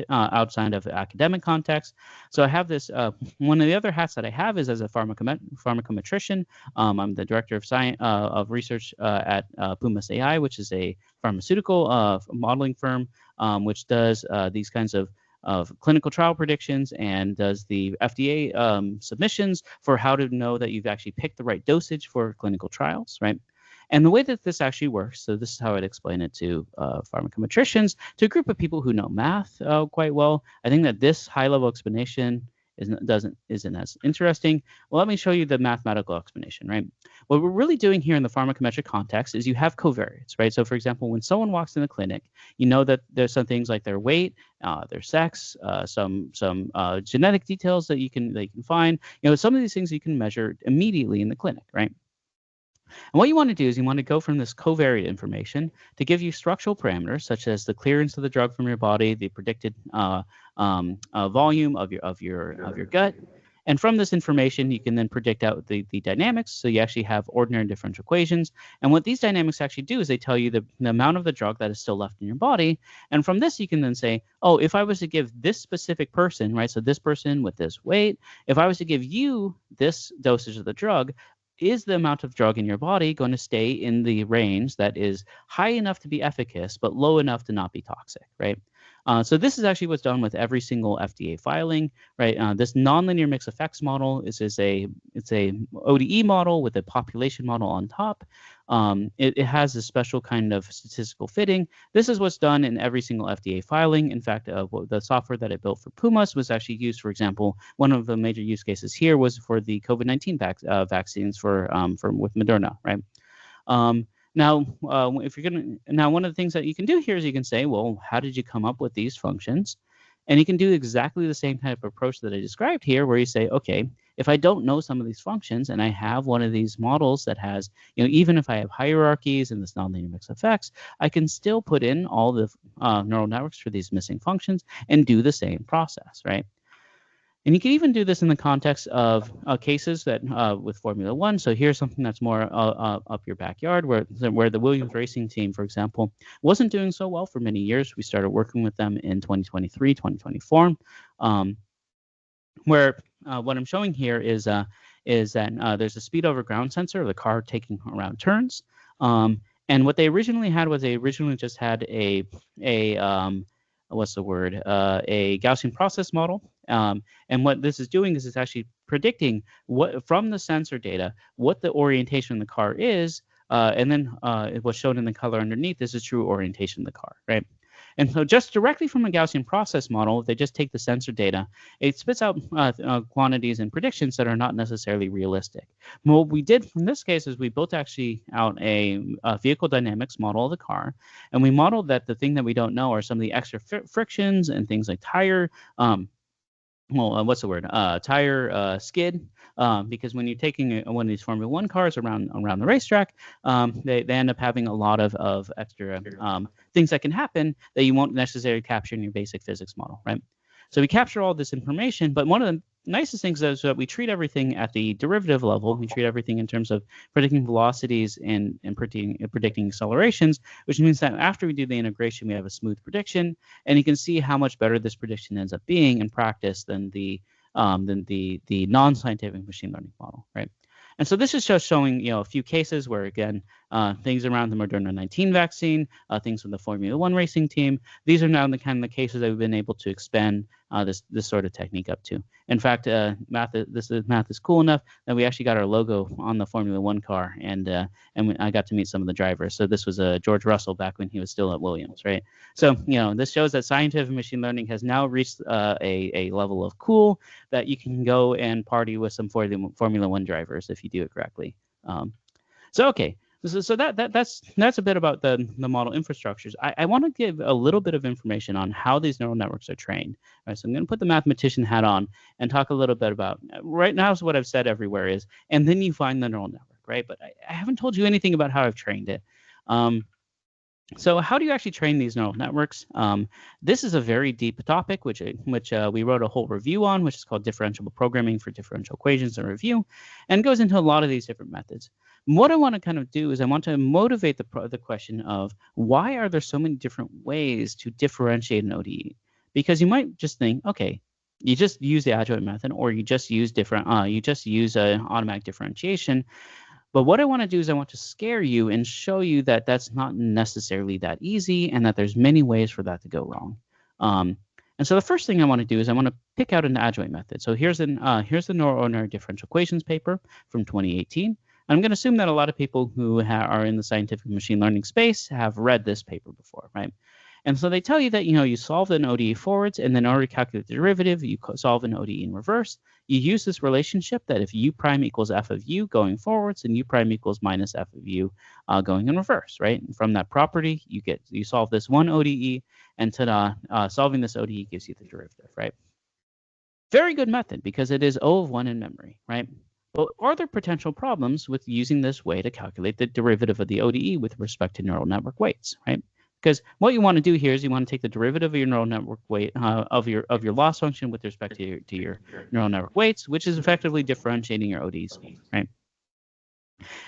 outside of academic context. So I have this. One of the other hats that I have is as a pharmacometrician. I'm the director of research at Pumas AI, which is a pharmaceutical modeling firm, which does these kinds of clinical trial predictions and does the FDA submissions for how to know that you've actually picked the right dosage for clinical trials, right? And the way that this actually works, so this is how I'd explain it to pharmacometricians, to a group of people who know math quite well. I think that this high-level explanation isn't as interesting. Well, let me show you the mathematical explanation, right? What we're really doing here in the pharmacometric context is you have covariates, right? So for example, when someone walks in the clinic, you know that there's some things like their weight, their sex, some genetic details that you can find. Some of these things you can measure immediately in the clinic, right? And what you want to do is you want to go from this covariate information to give you structural parameters such as the clearance of the drug from your body, the predicted volume of your gut. And from this information, you can then predict out the dynamics. So you actually have ordinary differential equations. And what these dynamics actually do is they tell you the amount of the drug that is still left in your body. And from this, you can then say, oh, if I was to give this specific person, right, so this person with this weight, if I was to give you this dosage of the drug, is the amount of drug in your body going to stay in the range that is high enough to be efficacious, but low enough to not be toxic, right? So this is actually what's done with every single FDA filing, right? This nonlinear mixed effects model it's a ODE model with a population model on top. It has a special kind of statistical fitting. This is what's done in every single FDA filing. In fact, the software that I built for Pumas was actually used, for example, one of the major use cases here was for the COVID-19 vaccines with Moderna, right? Now, one of the things that you can do here is you can say, well, how did you come up with these functions? And you can do exactly the same type of approach that I described here, where you say, okay, if I don't know some of these functions and I have one of these models that has, even if I have hierarchies and this nonlinear mix of x, I can still put in all the neural networks for these missing functions and do the same process, right? And you can even do this in the context of cases that with Formula One. So here's something that's more up your backyard, where the Williams Racing Team, for example, wasn't doing so well for many years. We started working with them in 2023, 2024, where what I'm showing here is that there's a speed over ground sensor of the car taking around turns. And what they originally had was just had a what's the word? A Gaussian process model. And what this is doing is it's actually predicting what from the sensor data what the orientation of the car is, and then what's shown in the color underneath is the true orientation of the car, right? And so just directly from a Gaussian process model, if they just take the sensor data, it spits out quantities and predictions that are not necessarily realistic. And what we did from this case is we built actually out a vehicle dynamics model of the car, and we modeled that the thing that we don't know are some of the extra frictions and things like tire tire skid, because when you're taking one of these Formula One cars around the racetrack, they end up having a lot of extra things that can happen that you won't necessarily capture in your basic physics model, right? So we capture all this information, but one of the nicest things is that we treat everything at the derivative level. We treat everything in terms of predicting velocities and predicting accelerations, which means that after we do the integration, we have a smooth prediction, and you can see how much better this prediction ends up being in practice than the non-scientific machine learning model, right? And so this is just showing, a few cases where, again, things around the Moderna 19 vaccine, things from the Formula One racing team. These are now the kind of the cases that we've been able to expand this sort of technique up to. In fact, math is cool enough that we actually got our logo on the Formula One car, and I got to meet some of the drivers. So this was George Russell back when he was still at Williams, right? So this shows that scientific machine learning has now reached a level of cool that you can go and party with some Formula One drivers if you do it correctly. Okay. So that's a bit about the model infrastructures. I want to give a little bit of information on how these neural networks are trained. Right, so I'm going to put the mathematician hat on and talk a little bit about right now. So what I've said everywhere is, and then you find the neural network, right? But I haven't told you anything about how I've trained it. So how do you actually train these neural networks? This is a very deep topic, which we wrote a whole review on, which is called Differentiable Programming for Differential Equations and Review, and goes into a lot of these different methods. What I want to kind of do is I want to motivate the question of why are there so many different ways to differentiate an ODE? Because you might just think, okay, you just use the adjoint method, or you just use automatic differentiation. But what I want to do is I want to scare you and show you that that's not necessarily that easy, and that there's many ways for that to go wrong. And so the first thing I want to do is I want to pick out an adjoint method. So here's the neural ordinary differential equations paper from 2018. I'm going to assume that a lot of people who are in the scientific machine learning space have read this paper before, right? And so they tell you that, you solve an ODE forwards, and then in order to calculate the derivative, you solve an ODE in reverse. You use this relationship that if u prime equals f of u going forwards, and u prime equals minus f of u going in reverse, right? And from that property, you solve this one ODE, and solving this ODE gives you the derivative, right? Very good method, because it is O of 1 in memory, right? But are there potential problems with using this way to calculate the derivative of the ODE with respect to neural network weights, right? Because what you want to do here is you want to take the derivative of your neural network weight of your loss function with respect to your neural network weights, which is effectively differentiating your ODEs, right?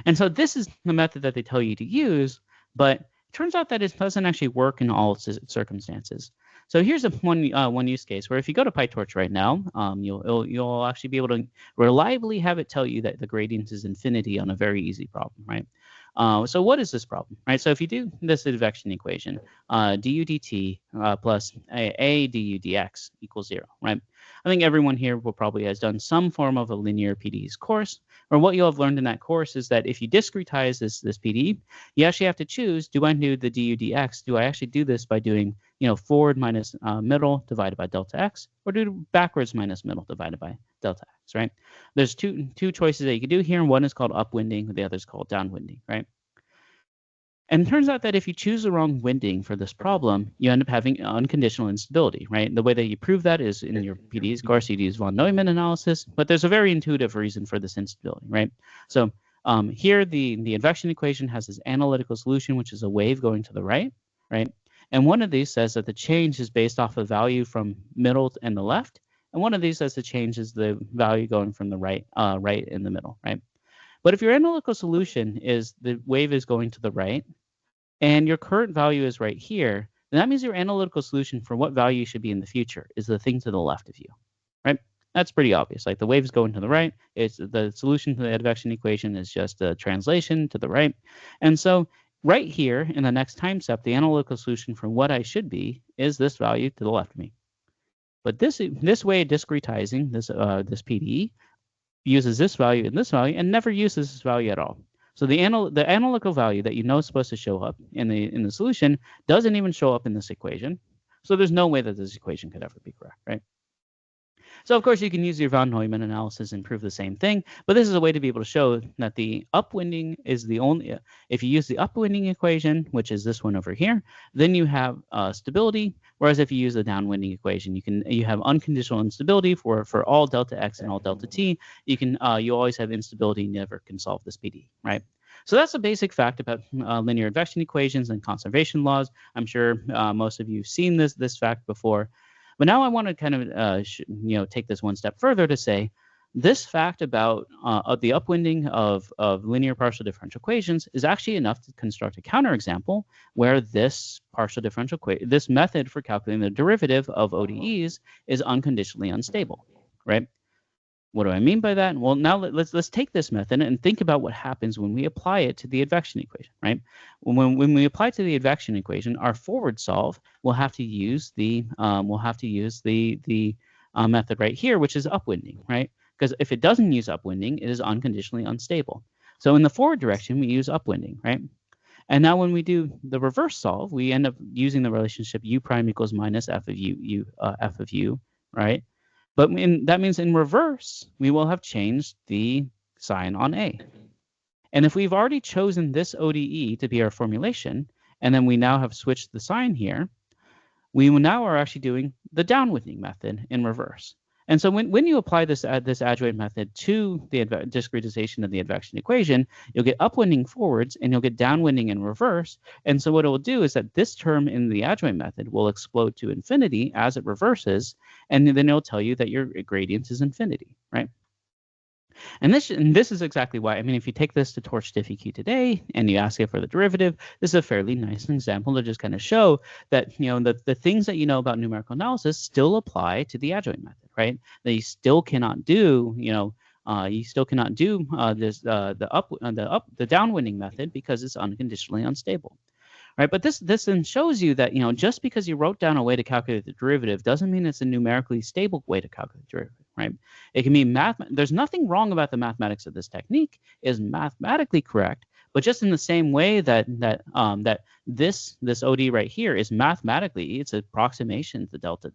And so this is the method that they tell you to use, but it turns out that it doesn't actually work in all circumstances. So here's one use case where if you go to PyTorch right now, you'll actually be able to reliably have it tell you that the gradient is infinity on a very easy problem, right? So what is this problem, right? So if you do this advection equation, du dt plus a du dx equals 0, right? I think everyone here has done some form of a linear PDEs course, or what you'll have learned in that course is that if you discretize this PDE, you actually have to choose, do I do the du dx? Do I actually do this by doing, forward minus middle divided by delta x, or do backwards minus middle divided by delta x, right? There's two choices that you can do here, and one is called upwinding, the other is called downwinding, right? And it turns out that if you choose the wrong winding for this problem, you end up having unconditional instability, right? The way that you prove that is in your PDEs course, you use von Neumann analysis, but there's a very intuitive reason for this instability, right? So here, the advection equation has this analytical solution, which is a wave going to the right, right? And one of these says that the change is based off of value from middle and the left, and one of these says the change is the value going from the right, right in the middle, right? But if your analytical solution is the wave is going to the right, and your current value is right here, then that means your analytical solution for what value should be in the future is the thing to the left of you, right? That's pretty obvious. Like the wave is going to the right. It's the solution to the advection equation is just a translation to the right. And so right here in the next time step, the analytical solution for what I should be is this value to the left of me. But this way of discretizing this PDE uses this value and this value and never uses this value at all. So the analytical value that you know is supposed to show up in the solution doesn't even show up in this equation. So there's no way that this equation could ever be correct, right? So of course you can use your von Neumann analysis and prove the same thing, but this is a way to be able to show that the upwinding is the only, if you use the upwinding equation, which is this one over here, then you have stability, whereas if you use the downwinding equation, you have unconditional instability for all delta x and all delta t. You always have instability, you never can solve this PD, right? So that's a basic fact about linear advection equations and conservation laws. I'm sure most of you have seen this fact before. But now I want to kind of take this one step further to say this fact about the upwinding of linear partial differential equations is actually enough to construct a counterexample where this this method for calculating the derivative of ODEs is unconditionally unstable, right? What do I mean by that? Well, now let's take this method and think about what happens when we apply it to the advection equation, right? When we apply it to the advection equation, our forward solve will have to use the method right here, which is upwinding, right? Because if it doesn't use upwinding, it is unconditionally unstable. So in the forward direction, we use upwinding, right? And now when we do the reverse solve, we end up using the relationship u prime equals minus f of u, right? But that means in reverse, we will have changed the sign on A. And if we've already chosen this ODE to be our formulation, and then we now have switched the sign here, we now are actually doing the downwinding method in reverse. And so when you apply this adjoint method to the discretization of the advection equation, you'll get upwinding forwards and you'll get downwinding in reverse. And so what it will do is that this term in the adjoint method will explode to infinity as it reverses, and then it'll tell you that your gradient is infinity, right? And this is exactly why. I mean, if you take this to Torch DiffEq today and you ask it for the derivative, this is a fairly nice example to just kind of show that the things that you know about numerical analysis still apply to the adjoint method, right? That you still cannot do the downwinding method because it's unconditionally unstable. Right, but this then shows you that just because you wrote down a way to calculate the derivative doesn't mean it's a numerically stable way to calculate the derivative. Right, it can be there's nothing wrong about the mathematics of this technique. It is mathematically correct, but just in the same way that this ODE right here is mathematically it's an approximation to delta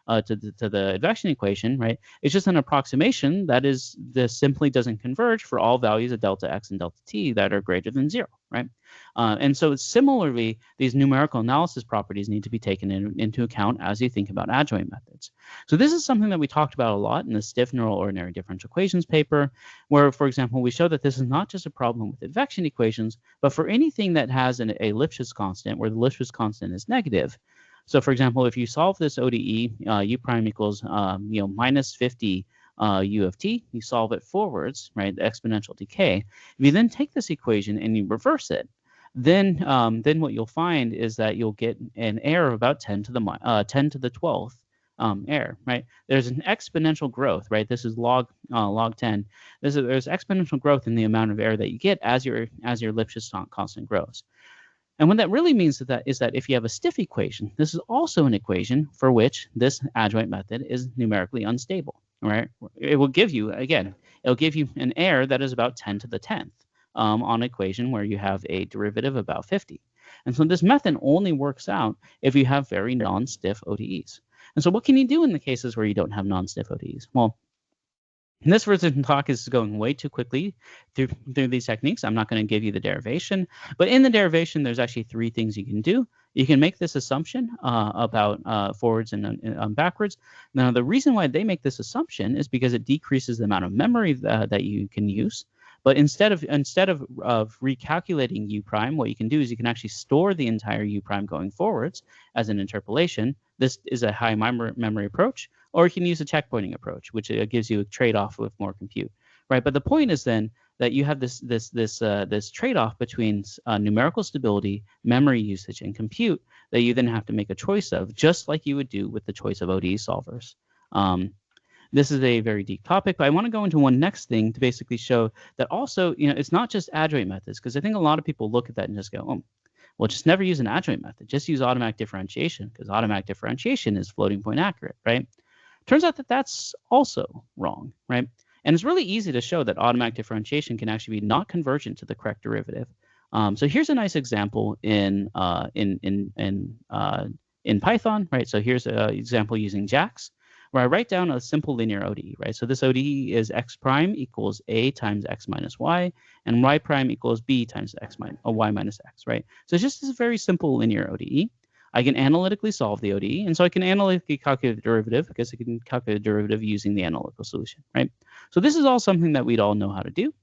to the advection equation, right? It's just an approximation that simply doesn't converge for all values of delta x and delta t that are greater than 0, right? And so similarly, these numerical analysis properties need to be taken into account as you think about adjoint methods. So this is something that we talked about a lot in the stiff neural ordinary differential equations paper, where, for example, we show that this is not just a problem with advection equations, but for anything that has a Lipschitz constant where the Lipschitz constant is negative. So, for example, if you solve this ODE, u prime equals minus 50 u of t, you solve it forwards, right? The exponential decay. If you then take this equation and you reverse it, then what you'll find is that you'll get an error of about 10 to the 12th error, right? There's an exponential growth, right? This is log 10. There's exponential growth in the amount of error that you get as your Lipschitz constant grows. And what that really means is that if you have a stiff equation, this is also an equation for which this adjoint method is numerically unstable, right? It will give you, again, it'll give you an error that is about 10 to the 10th on an equation where you have a derivative about 50. And so this method only works out if you have very non-stiff ODEs. And so what can you do in the cases where you don't have non-stiff ODEs? Well, And this version talk is going way too quickly through these techniques. I'm not going to give you the derivation, but in the derivation, there's actually 3 things you can do. You can make this assumption about forwards and backwards. Now, the reason why they make this assumption is because it decreases the amount of memory that you can use. But instead of recalculating u prime, what you can do is you can actually store the entire u prime going forwards as an interpolation. This is a high memory approach. Or you can use a checkpointing approach, which gives you a trade-off with more compute, right? But the point is then that you have this trade-off between numerical stability, memory usage, and compute that you then have to make a choice of, just like you would do with the choice of ODE solvers. This is a very deep topic, but I want to go into one next thing to basically show that also, it's not just adjoint methods, because I think a lot of people look at that and just go, oh, well, just never use an adjoint method. Just use automatic differentiation, because automatic differentiation is floating point accurate, right? Turns out that that's also wrong, right? And it's really easy to show that automatic differentiation can actually be not convergent to the correct derivative. So here's a nice example in Python, right? So here's an example using JAX, where I write down a simple linear ODE, right? So this ODE is x prime equals a times x minus y, and y prime equals b times y minus x, right? So it's just this very simple linear ODE. I can analytically solve the ODE, and so I can analytically calculate the derivative because I can calculate the derivative using the analytical solution, right? So this is all something that we'd all know how to do.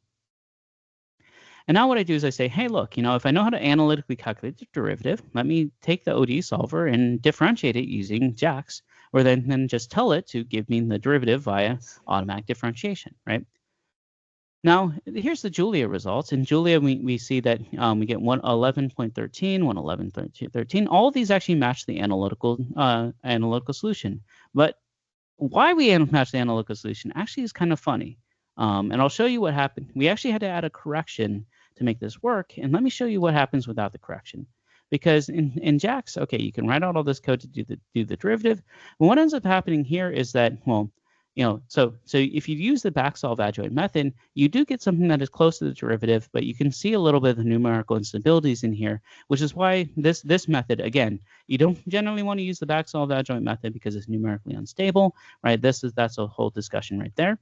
And now what I do is I say, hey, look, if I know how to analytically calculate the derivative, let me take the ODE solver and differentiate it using JAX, or then just tell it to give me the derivative via automatic differentiation, right? Now, here's the Julia results. In Julia, we see that we get 111.13, 111.13. All of these actually match the analytical solution. But why we match the analytical solution actually is kind of funny. And I'll show you what happened. We actually had to add a correction to make this work. And let me show you what happens without the correction. Because in JAX, okay, you can write out all this code to do the derivative. But what ends up happening here is that, well, so if you use the backsolve adjoint method, you do get something that is close to the derivative, but you can see a little bit of the numerical instabilities in here, which is why this method, again, you don't generally want to use the backsolve adjoint method because it's numerically unstable, right? That's a whole discussion right there.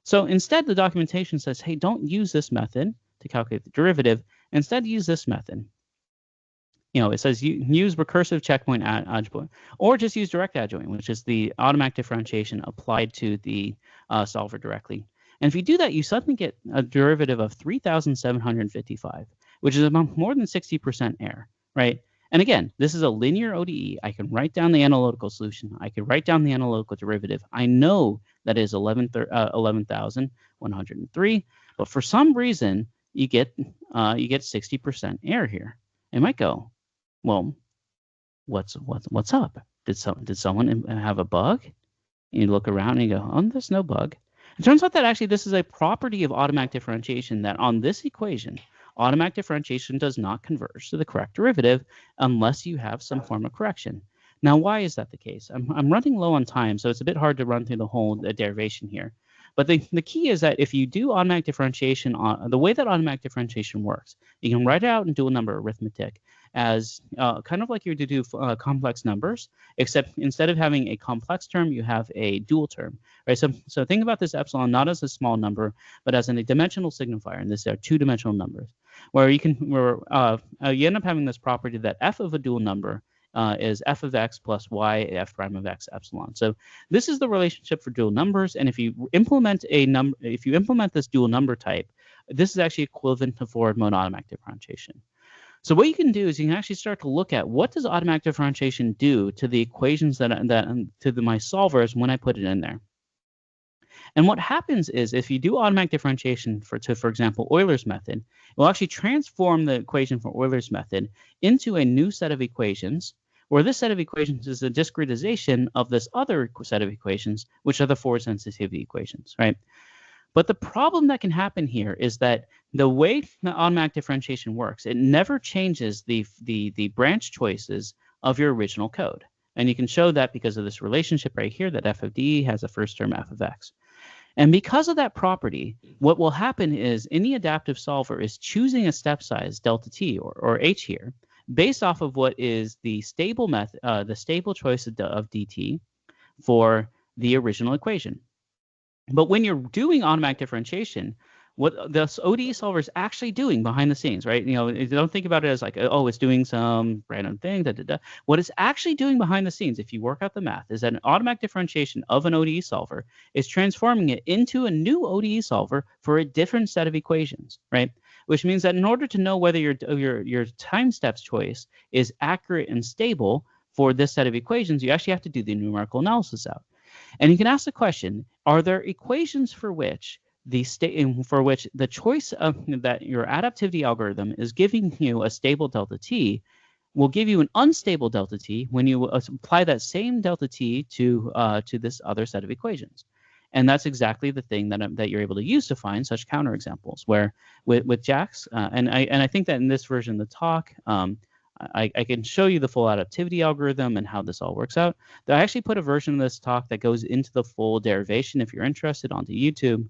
So instead, the documentation says, hey, don't use this method to calculate the derivative. Instead, use this method. It says use recursive checkpoint adjoint, or just use direct adjoint, which is the automatic differentiation applied to the solver directly. And if you do that, you suddenly get a derivative of 3,755, which is about more than 60% error, right? And again, this is a linear ODE. I can write down the analytical solution. I can write down the analytical derivative. I know that is 11,103, but for some reason, you get 60% error here. It might go, well, what's up? Did someone have a bug? And you look around and you go, oh, there's no bug. It turns out that actually this is a property of automatic differentiation, that on this equation, automatic differentiation does not converge to the correct derivative unless you have some form of correction. Now, why is that the case? I'm running low on time, so it's a bit hard to run through the whole derivation here. But the key is that if you do automatic differentiation, the way that automatic differentiation works, you can write it out in dual number arithmetic as kind of like you do complex numbers, except instead of having a complex term, you have a dual term, right? So think about this epsilon not as a small number, but as a dimensional signifier, and this are two-dimensional numbers, where you end up having this property that f of a dual number is f of x plus y f prime of x epsilon. So this is the relationship for dual numbers, and if you implement this dual number type, this is actually equivalent to forward mode automatic differentiation. So what you can do is you can actually start to look at what does automatic differentiation do to the equations my solvers when I put it in there. And what happens is if you do automatic differentiation for example, Euler's method, it will actually transform the equation for Euler's method into a new set of equations, where this set of equations is a discretization of this other set of equations, which are the forward sensitivity equations, right? But the problem that can happen here is that the way the automatic differentiation works, it never changes the branch choices of your original code. And you can show that because of this relationship right here, that f of d has a first term f of x. And because of that property, what will happen is any adaptive solver is choosing a step size, delta t or h here, based off of what is the stable choice of dt for the original equation. But when you're doing automatic differentiation, what the ODE solver is actually doing behind the scenes, right? Don't think about it as like, oh, it's doing some random thing. Da, da, da. What it's actually doing behind the scenes, if you work out the math, is that an automatic differentiation of an ODE solver is transforming it into a new ODE solver for a different set of equations, right? Which means that in order to know whether your time steps choice is accurate and stable for this set of equations, you actually have to do the numerical analysis out. And you can ask the question, are there equations for which the choice of that your adaptivity algorithm is giving you a stable delta t will give you an unstable delta t when you apply that same delta t to this other set of equations? And that's exactly the thing that you're able to use to find such counterexamples, where with JAX, and I think that in this version of the talk, I can show you the full adaptivity algorithm and how this all works out. I actually put a version of this talk that goes into the full derivation if you're interested onto YouTube.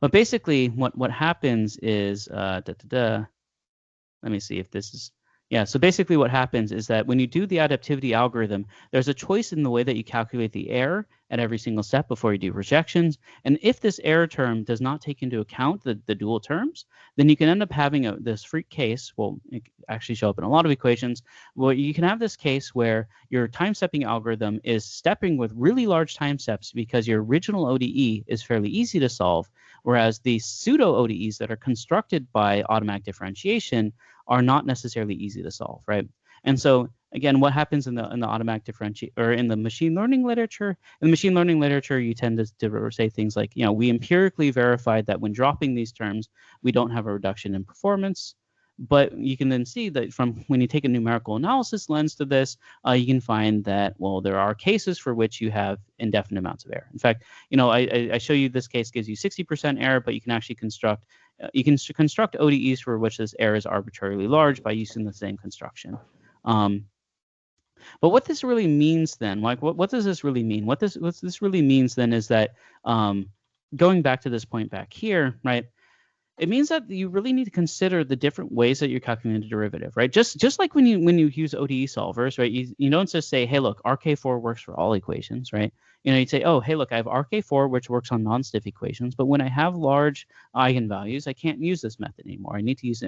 But basically, what happens is, let me see if this is, yeah. So basically what happens is that when you do the adaptivity algorithm, there's a choice in the way that you calculate the error at every single step before you do rejections. And if this error term does not take into account the dual terms, then you can end up having this freak case. Well, it actually show up in a lot of equations. Well, you can have this case where your time stepping algorithm is stepping with really large time steps because your original ODE is fairly easy to solve, whereas the pseudo ODEs that are constructed by automatic differentiation are not necessarily easy to solve, right? And so again, what happens in the automatic differentiation or in the machine learning literature? In the machine learning literature, you tend to say things like, we empirically verified that when dropping these terms, we don't have a reduction in performance. But you can then see that from when you take a numerical analysis lens to this, you can find that, well, there are cases for which you have indefinite amounts of error. In fact, I show you this case gives you 60% error, but you can actually construct ODEs for which this error is arbitrarily large by using the same construction. But what this really means then, like what does this really mean? What this really means then is that going back to this point back here, right? It means that you really need to consider the different ways that you're calculating the derivative, right? Just like when you use ODE solvers, right? You don't just say, hey, look, RK4 works for all equations, right? You'd say, oh, hey, look, I have RK4, which works on non-stiff equations, but when I have large eigenvalues, I can't use this method anymore. I need to use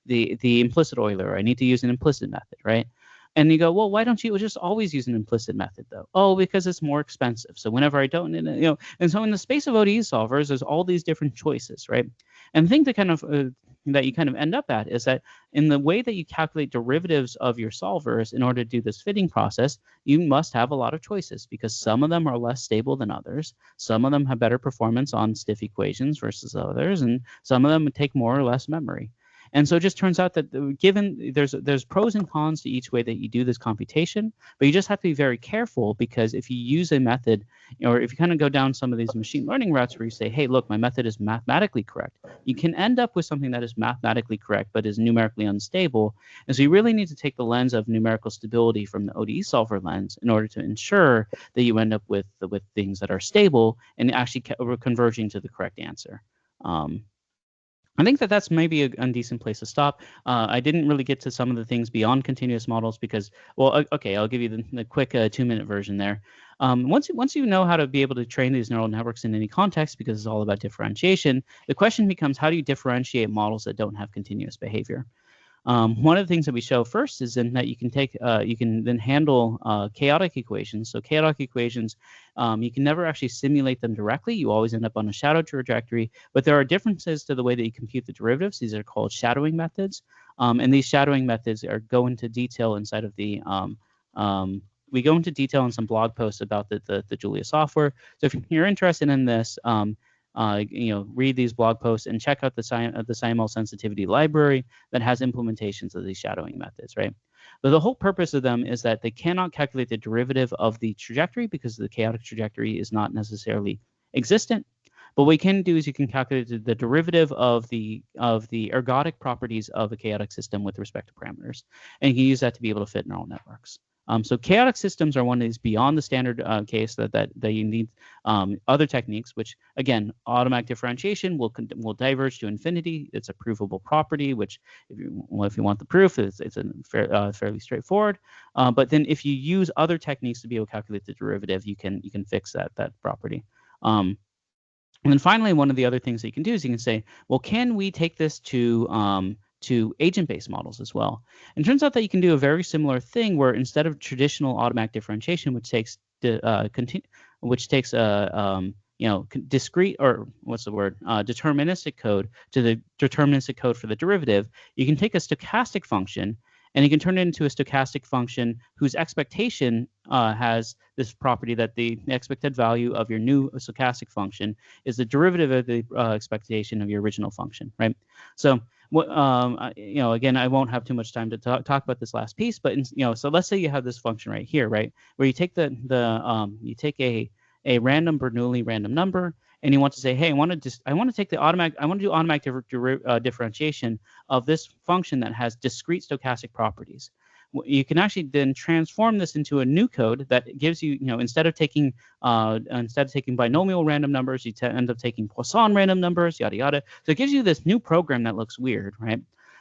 the implicit Euler. I need to use an implicit method, right? And you go, well, why don't you just always use an implicit method, though? Oh, because it's more expensive. So whenever I don't, and so in the space of ODE solvers, there's all these different choices, right? And the thing that you kind of end up at is that in the way that you calculate derivatives of your solvers in order to do this fitting process, you must have a lot of choices because some of them are less stable than others. Some of them have better performance on stiff equations versus others, and some of them take more or less memory. And so it just turns out that given there's pros and cons to each way that you do this computation, but you just have to be very careful because if you use a method, or if you kind of go down some of these machine learning routes where you say, hey, look, my method is mathematically correct, you can end up with something that is mathematically correct but is numerically unstable. And so you really need to take the lens of numerical stability from the ODE solver lens in order to ensure that you end up with things that are stable and actually converging to the correct answer. I think that's maybe a decent place to stop. I didn't really get to some of the things beyond continuous models because, well, okay, I'll give you the quick 2-minute version there. Once you know how to be able to train these neural networks in any context, because it's all about differentiation, the question becomes, how do you differentiate models that don't have continuous behavior? One of the things that we show first is in that you can then handle chaotic equations. So chaotic equations, you can never actually simulate them directly. You always end up on a shadow trajectory, but there are differences to the way that you compute the derivatives. These are called shadowing methods. And these shadowing methods go into detail inside of the we go into detail in some blog posts about the Julia software. So if you're interested in this, read these blog posts and check out the SciML sensitivity library that has implementations of these shadowing methods, right? But the whole purpose of them is that they cannot calculate the derivative of the trajectory because the chaotic trajectory is not necessarily existent. But what you can do is you can calculate the derivative of the ergodic properties of a chaotic system with respect to parameters, and you can use that to be able to fit neural networks. So chaotic systems are one of these beyond the standard case that you need other techniques, which again, automatic differentiation will diverge to infinity. It's a provable property, which if you want the proof, it's fairly straightforward. But then if you use other techniques to be able to calculate the derivative, you can fix that property. And then finally, one of the other things that you can do is you can say, well, can we take this to agent-based models as well? And it turns out that you can do a very similar thing where instead of traditional automatic differentiation, which takes discrete, or what's the word, deterministic code to the deterministic code for the derivative, you can take a stochastic function and you can turn it into a stochastic function whose expectation has this property that the expected value of your new stochastic function is the derivative of the expectation of your original function, right? So again, I won't have too much time to talk about this last piece, but so let's say you have this function right here, right, where you take you take a random Bernoulli random number, and you want to say, hey, I want to do automatic differentiation of this function that has discrete stochastic properties. You can actually then transform this into a new code that gives you, instead of taking binomial random numbers, you end up taking Poisson random numbers, yada yada. So it gives you this new program that looks weird, right?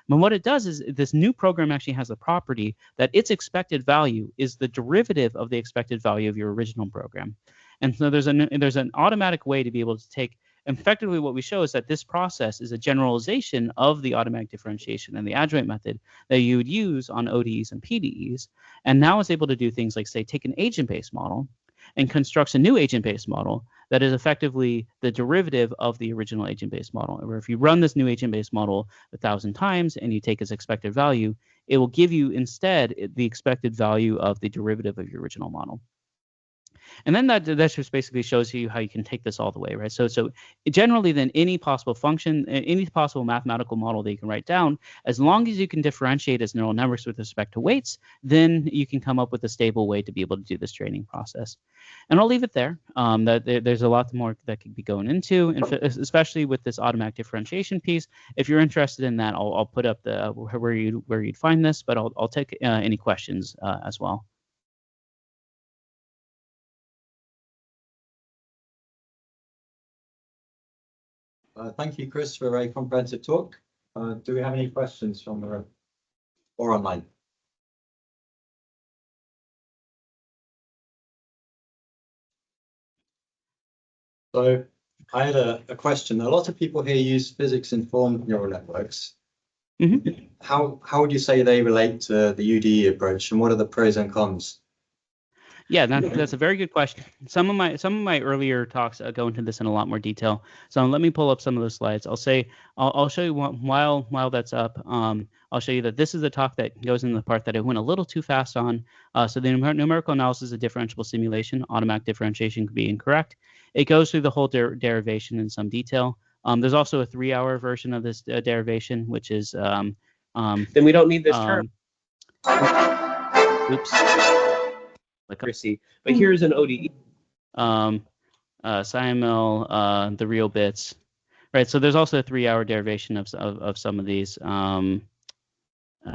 But what it does is this new program actually has the property that its expected value is the derivative of the expected value of your original program. And so there's an automatic way to be able to take, effectively what we show is that this process is a generalization of the automatic differentiation and the adjoint method that you would use on ODEs and PDEs. And now it's able to do things like, say, take an agent-based model and constructs a new agent-based model that is effectively the derivative of the original agent-based model. Where if you run this new agent-based model 1,000 times and you take its expected value, it will give you instead the expected value of the derivative of your original model. And then that just basically shows you how you can take this all the way, right? So generally, then any possible function, any possible mathematical model that you can write down, as long as you can differentiate as neural networks with respect to weights, then you can come up with a stable way to be able to do this training process. And I'll leave it there. There's a lot more that could be going into, and especially with this automatic differentiation piece. If you're interested in that, I'll put up where you'd find this, but I'll take any questions as well. Thank you, Chris, for a very comprehensive talk. Do we have any questions from the room or online? So I had a question. A lot of people here use physics-informed neural networks. Mm-hmm. How would you say they relate to the UDE approach, and what are the pros and cons? Yeah, that's a very good question. Some of my earlier talks go into this in a lot more detail. So let me pull up some of those slides. I'll show you while that's up. I'll show you that this is the talk that goes in the part that I went a little too fast on. So the numerical analysis of differentiable simulation, automatic differentiation could be incorrect. It goes through the whole derivation in some detail. There's also a 3-hour version of this derivation, which is then we don't need this term. Oops. Accuracy, but here's an ODE, SciML, the real bits, right? So there's also a 3-hour derivation of some of these. Send me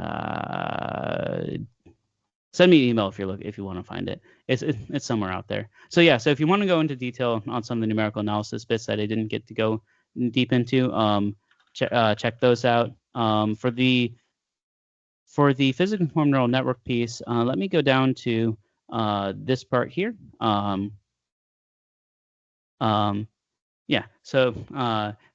an email if you want to find it. It's somewhere out there. So yeah, so if you want to go into detail on some of the numerical analysis bits that I didn't get to go deep into, check those out. For the physics-informed neural network piece, let me go down to this part here. Yeah, so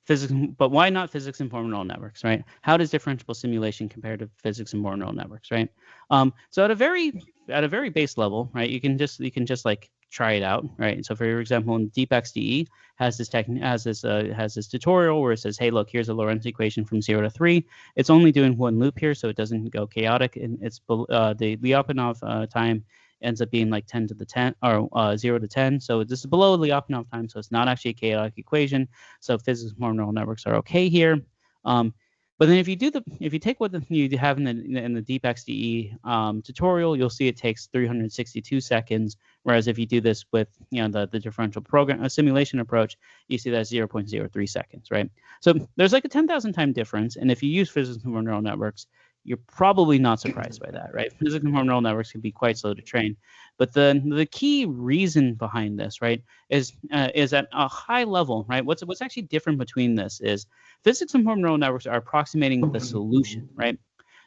physics, but why not physics-informed neural networks, right? How does differentiable simulation compare to physics-informed neural networks, right? So at a very base level, right, you can just like try it out, right? So for example, in DeepXDE has this tutorial where it says, hey, look, here's a Lorentz equation from 0 to 3. It's only doing one loop here, so it doesn't go chaotic, and it's the Lyapunov time ends up being like 10 to the 10 or 0 to 10. So this is below Lyapunov time, so it's not actually a chaotic equation. So physics-informed neural networks are okay here. But then if you take what you have in the DeepXDE tutorial, you'll see it takes 362 seconds. Whereas if you do this with the differential program simulation approach, you see that's 0.03 seconds, right? So there's like a 10,000 time difference. And if you use physics-informed neural networks, you're probably not surprised by that, right? Physics informed neural networks can be quite slow to train. But the key reason behind this, right, is at a high level, right? What's actually different between this is physics informed neural networks are approximating the solution, right?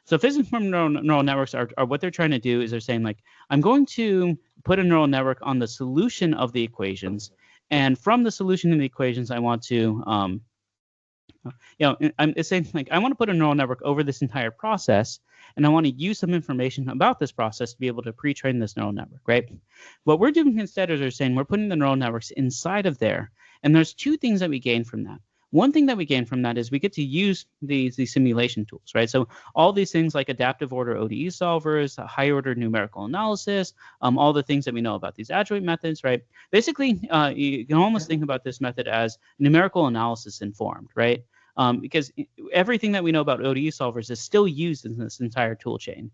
So physics informed neural networks are what they're trying to do is they're saying, like, I'm going to put a neural network on the solution of the equations, and from the solution of the equations, I want to it's saying, like, I want to put a neural network over this entire process, and I want to use some information about this process to be able to pre-train this neural network, right? What we're doing instead is we're saying we're putting the neural networks inside of there, and there's two things that we gain from that. One thing that we gain from that is we get to use these simulation tools, right? So all these things like adaptive order ODE solvers, high order numerical analysis, all the things that we know about these adjoint methods, right? Basically, you can almost think about this method as numerical analysis informed, right? Because everything that we know about ODE solvers is still used in this entire tool chain.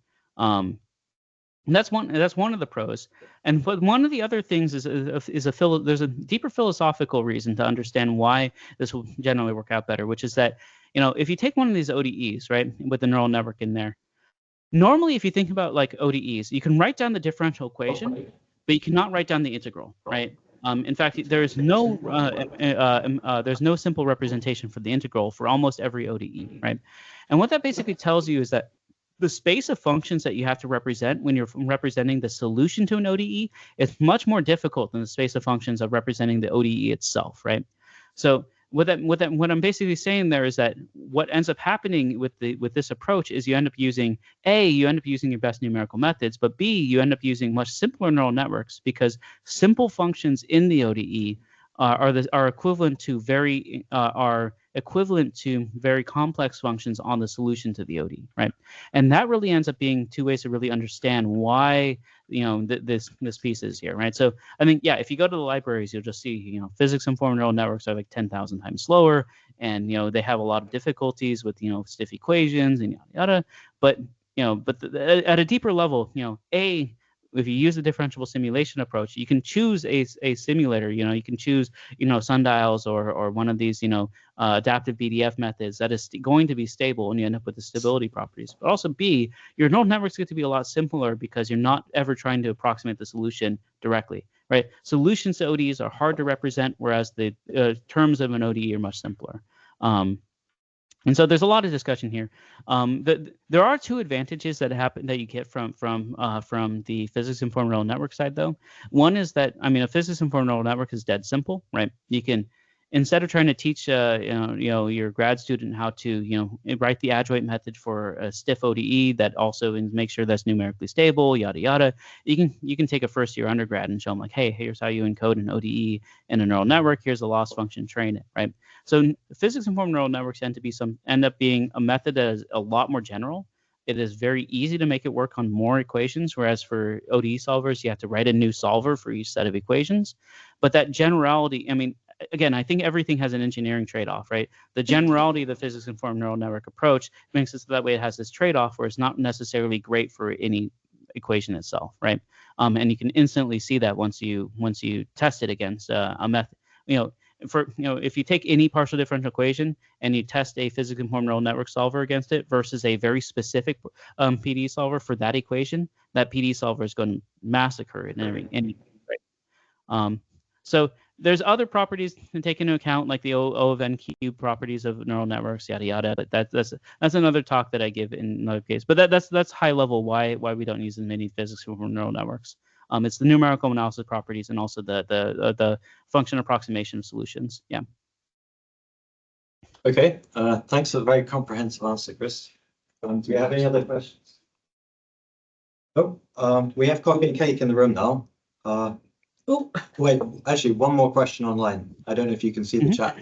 And that's one of the pros. But one of the other things is there's a deeper philosophical reason to understand why this will generally work out better, which is that, if you take one of these ODEs, right, with the neural network in there, normally if you think about like ODEs, you can write down the differential equation, but you cannot write down the integral, right? In fact, there's no simple representation for the integral for almost every ODE, right? And what that basically tells you is that the space of functions that you have to represent when you're representing the solution to an ODE is much more difficult than the space of functions of representing the ODE itself, right? So what I'm basically saying there is that what ends up happening with this approach is you end up using your best numerical methods, but B, you end up using much simpler neural networks because simple functions in the ODE are equivalent to very complex functions on the solution to the ODE, right? And that really ends up being two ways to really understand why this piece is here, right? So I think, yeah, if you go to the libraries, you'll just see physics informed neural networks are like 10,000 times slower, and they have a lot of difficulties with stiff equations and yada yada. But at a deeper level, if you use a differentiable simulation approach, you can choose a simulator. You can choose sundials or one of these adaptive BDF methods that is going to be stable, and you end up with the stability properties. But also B, your neural networks get to be a lot simpler because you're not ever trying to approximate the solution directly, right? Solutions to ODEs are hard to represent, whereas the terms of an ODE are much simpler. And so there's a lot of discussion here. There are two advantages that happen that you get from the physics informed neural network side, though. One is that, a physics informed neural network is dead simple, right? You can, instead of trying to teach your grad student how to write the adjoint method for a stiff ODE that also makes sure that's numerically stable, yada yada, you can take a first year undergrad and show them, like, hey, here's how you encode an ODE in a neural network. Here's a loss function, train it, right? So physics informed neural networks end up being a method that is a lot more general. It is very easy to make it work on more equations, whereas for ODE solvers, you have to write a new solver for each set of equations. But that generality, again, I think everything has an engineering trade-off, right? The generality of the physics-informed neural network approach makes it so that way it has this trade-off where it's not necessarily great for any equation itself, right? And you can instantly see that once you test it against a method. If you take any partial differential equation and you test a physics-informed neural network solver against it versus a very specific PDE solver for that equation, that PDE solver is going to massacre it in any right? So there's other properties to take into account, like the O of n cube properties of neural networks, yada yada. But that's another talk that I give in another case. But that's high level why we don't use as many physics for neural networks. It's the numerical analysis properties and also the function approximation of solutions. Yeah. Okay. Thanks for the very comprehensive answer, Chris. Do we have any other questions? Oh, we have coffee and cake in the room now. Oh, wait, actually, one more question online. I don't know if you can see the chat.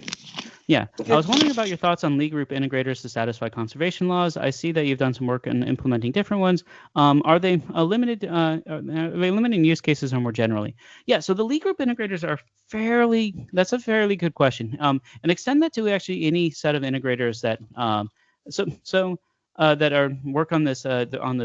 Yeah, I was wondering about your thoughts on Lie group integrators to satisfy conservation laws. I see that you've done some work in implementing different ones. Are they limited? Are they limiting use cases or more generally? Yeah, so the Lie group integrators are that's a fairly good question. And extend that to actually any set of integrators that that are work on this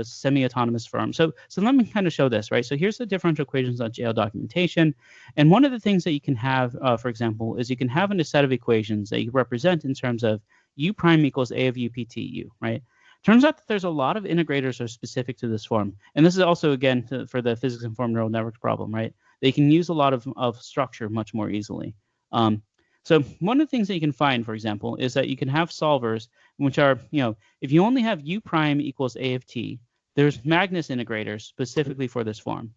semi-autonomous firm. So let me kind of show this, right? So here's the differential equations.jl documentation. And one of the things that you can have, for example, is you can have a set of equations that you represent in terms of u prime equals a of u pt u, right? Turns out that there's a lot of integrators that are specific to this form. And this is also, again, for the physics-informed neural network problem, right? They can use a lot of structure much more easily. So one of the things that you can find, for example, is that you can have solvers which are, if you only have u prime equals a of t, there's Magnus integrators specifically for this form.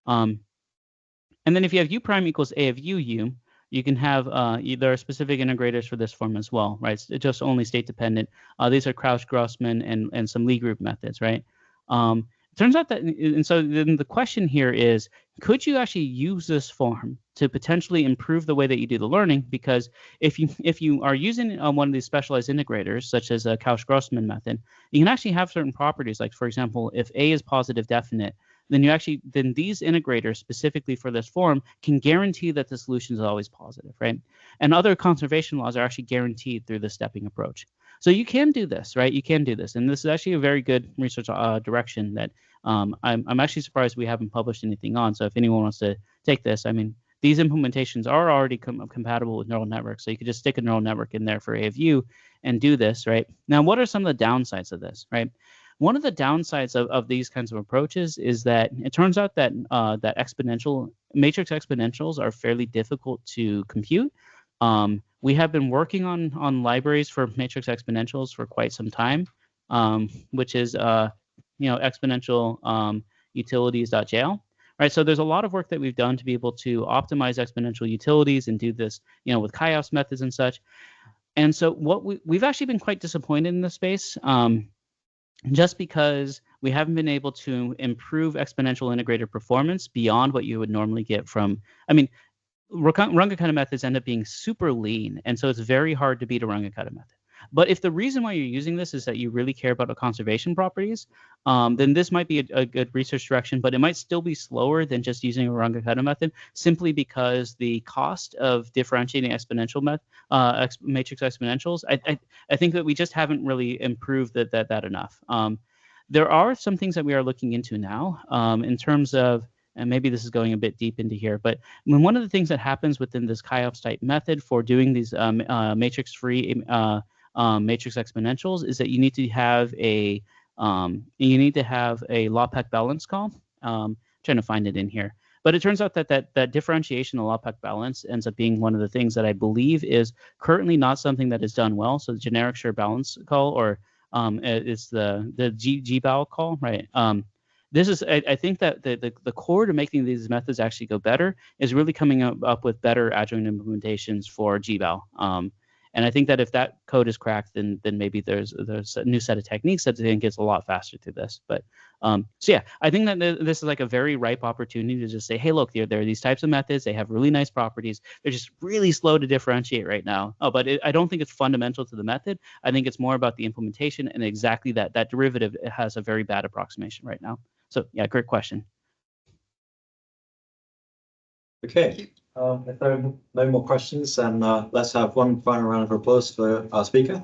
And then if you have u prime equals a of u, you can have, there are specific integrators for this form as well, right? It's just only state dependent. These are Crouch-Grossman and some Lie group methods, right? Turns out that, and so then the question here is, could you actually use this form to potentially improve the way that you do the learning? Because if you are using one of these specialized integrators, such as a Crouch-Grossman method, you can actually have certain properties. Like, for example, if A is positive definite, then these integrators specifically for this form can guarantee that the solution is always positive, right? And other conservation laws are actually guaranteed through the stepping approach. So you can do this, right? You can do this, and this is actually a very good research direction that I'm actually surprised we haven't published anything on. So if anyone wants to take this, I mean, these implementations are already compatible with neural networks, so you could just stick a neural network in there for A of U and do this, right? Now, what are some of the downsides of this, right? One of the downsides of these kinds of approaches is that it turns out that matrix exponentials are fairly difficult to compute. We have been working on libraries for matrix exponentials for quite some time, which is exponential utilities.jl. Right, so there's a lot of work that we've done to be able to optimize exponential utilities and do this, with chi-ops methods and such. And so what we've actually been quite disappointed in this space, just because we haven't been able to improve exponential integrator performance beyond what you would normally get from, Runge-Kutta methods end up being super lean, and so it's very hard to beat a Runge-Kutta method. But if the reason why you're using this is that you really care about the conservation properties, then this might be a good research direction, but it might still be slower than just using a Runge-Kutta method, simply because the cost of differentiating exponential matrix exponentials, I think that we just haven't really improved that enough. There are some things that we are looking into now in terms of, and maybe this is going a bit deep into here, but one of the things that happens within this chi-ops type method for doing these matrix-free matrix exponentials is that you need to have a LAPEC balance call. Trying to find it in here, but it turns out that differentiation of LAPEC balance ends up being one of the things that I believe is currently not something that is done well. So the generic Schur balance call, or it's the GBAL call, right? This is, I think that the core to making these methods actually go better is really coming up with better adjoint implementations for GBAL. And I think that if that code is cracked, then maybe there's a new set of techniques that I think gets a lot faster through this. But so yeah, I think that this is like a very ripe opportunity to just say, hey, look, there are these types of methods. They have really nice properties. They're just really slow to differentiate right now. Oh, but I don't think it's fundamental to the method. I think it's more about the implementation, and exactly that derivative has a very bad approximation right now. So yeah, great question. Okay, if there are no more questions, then let's have one final round of applause for our speaker.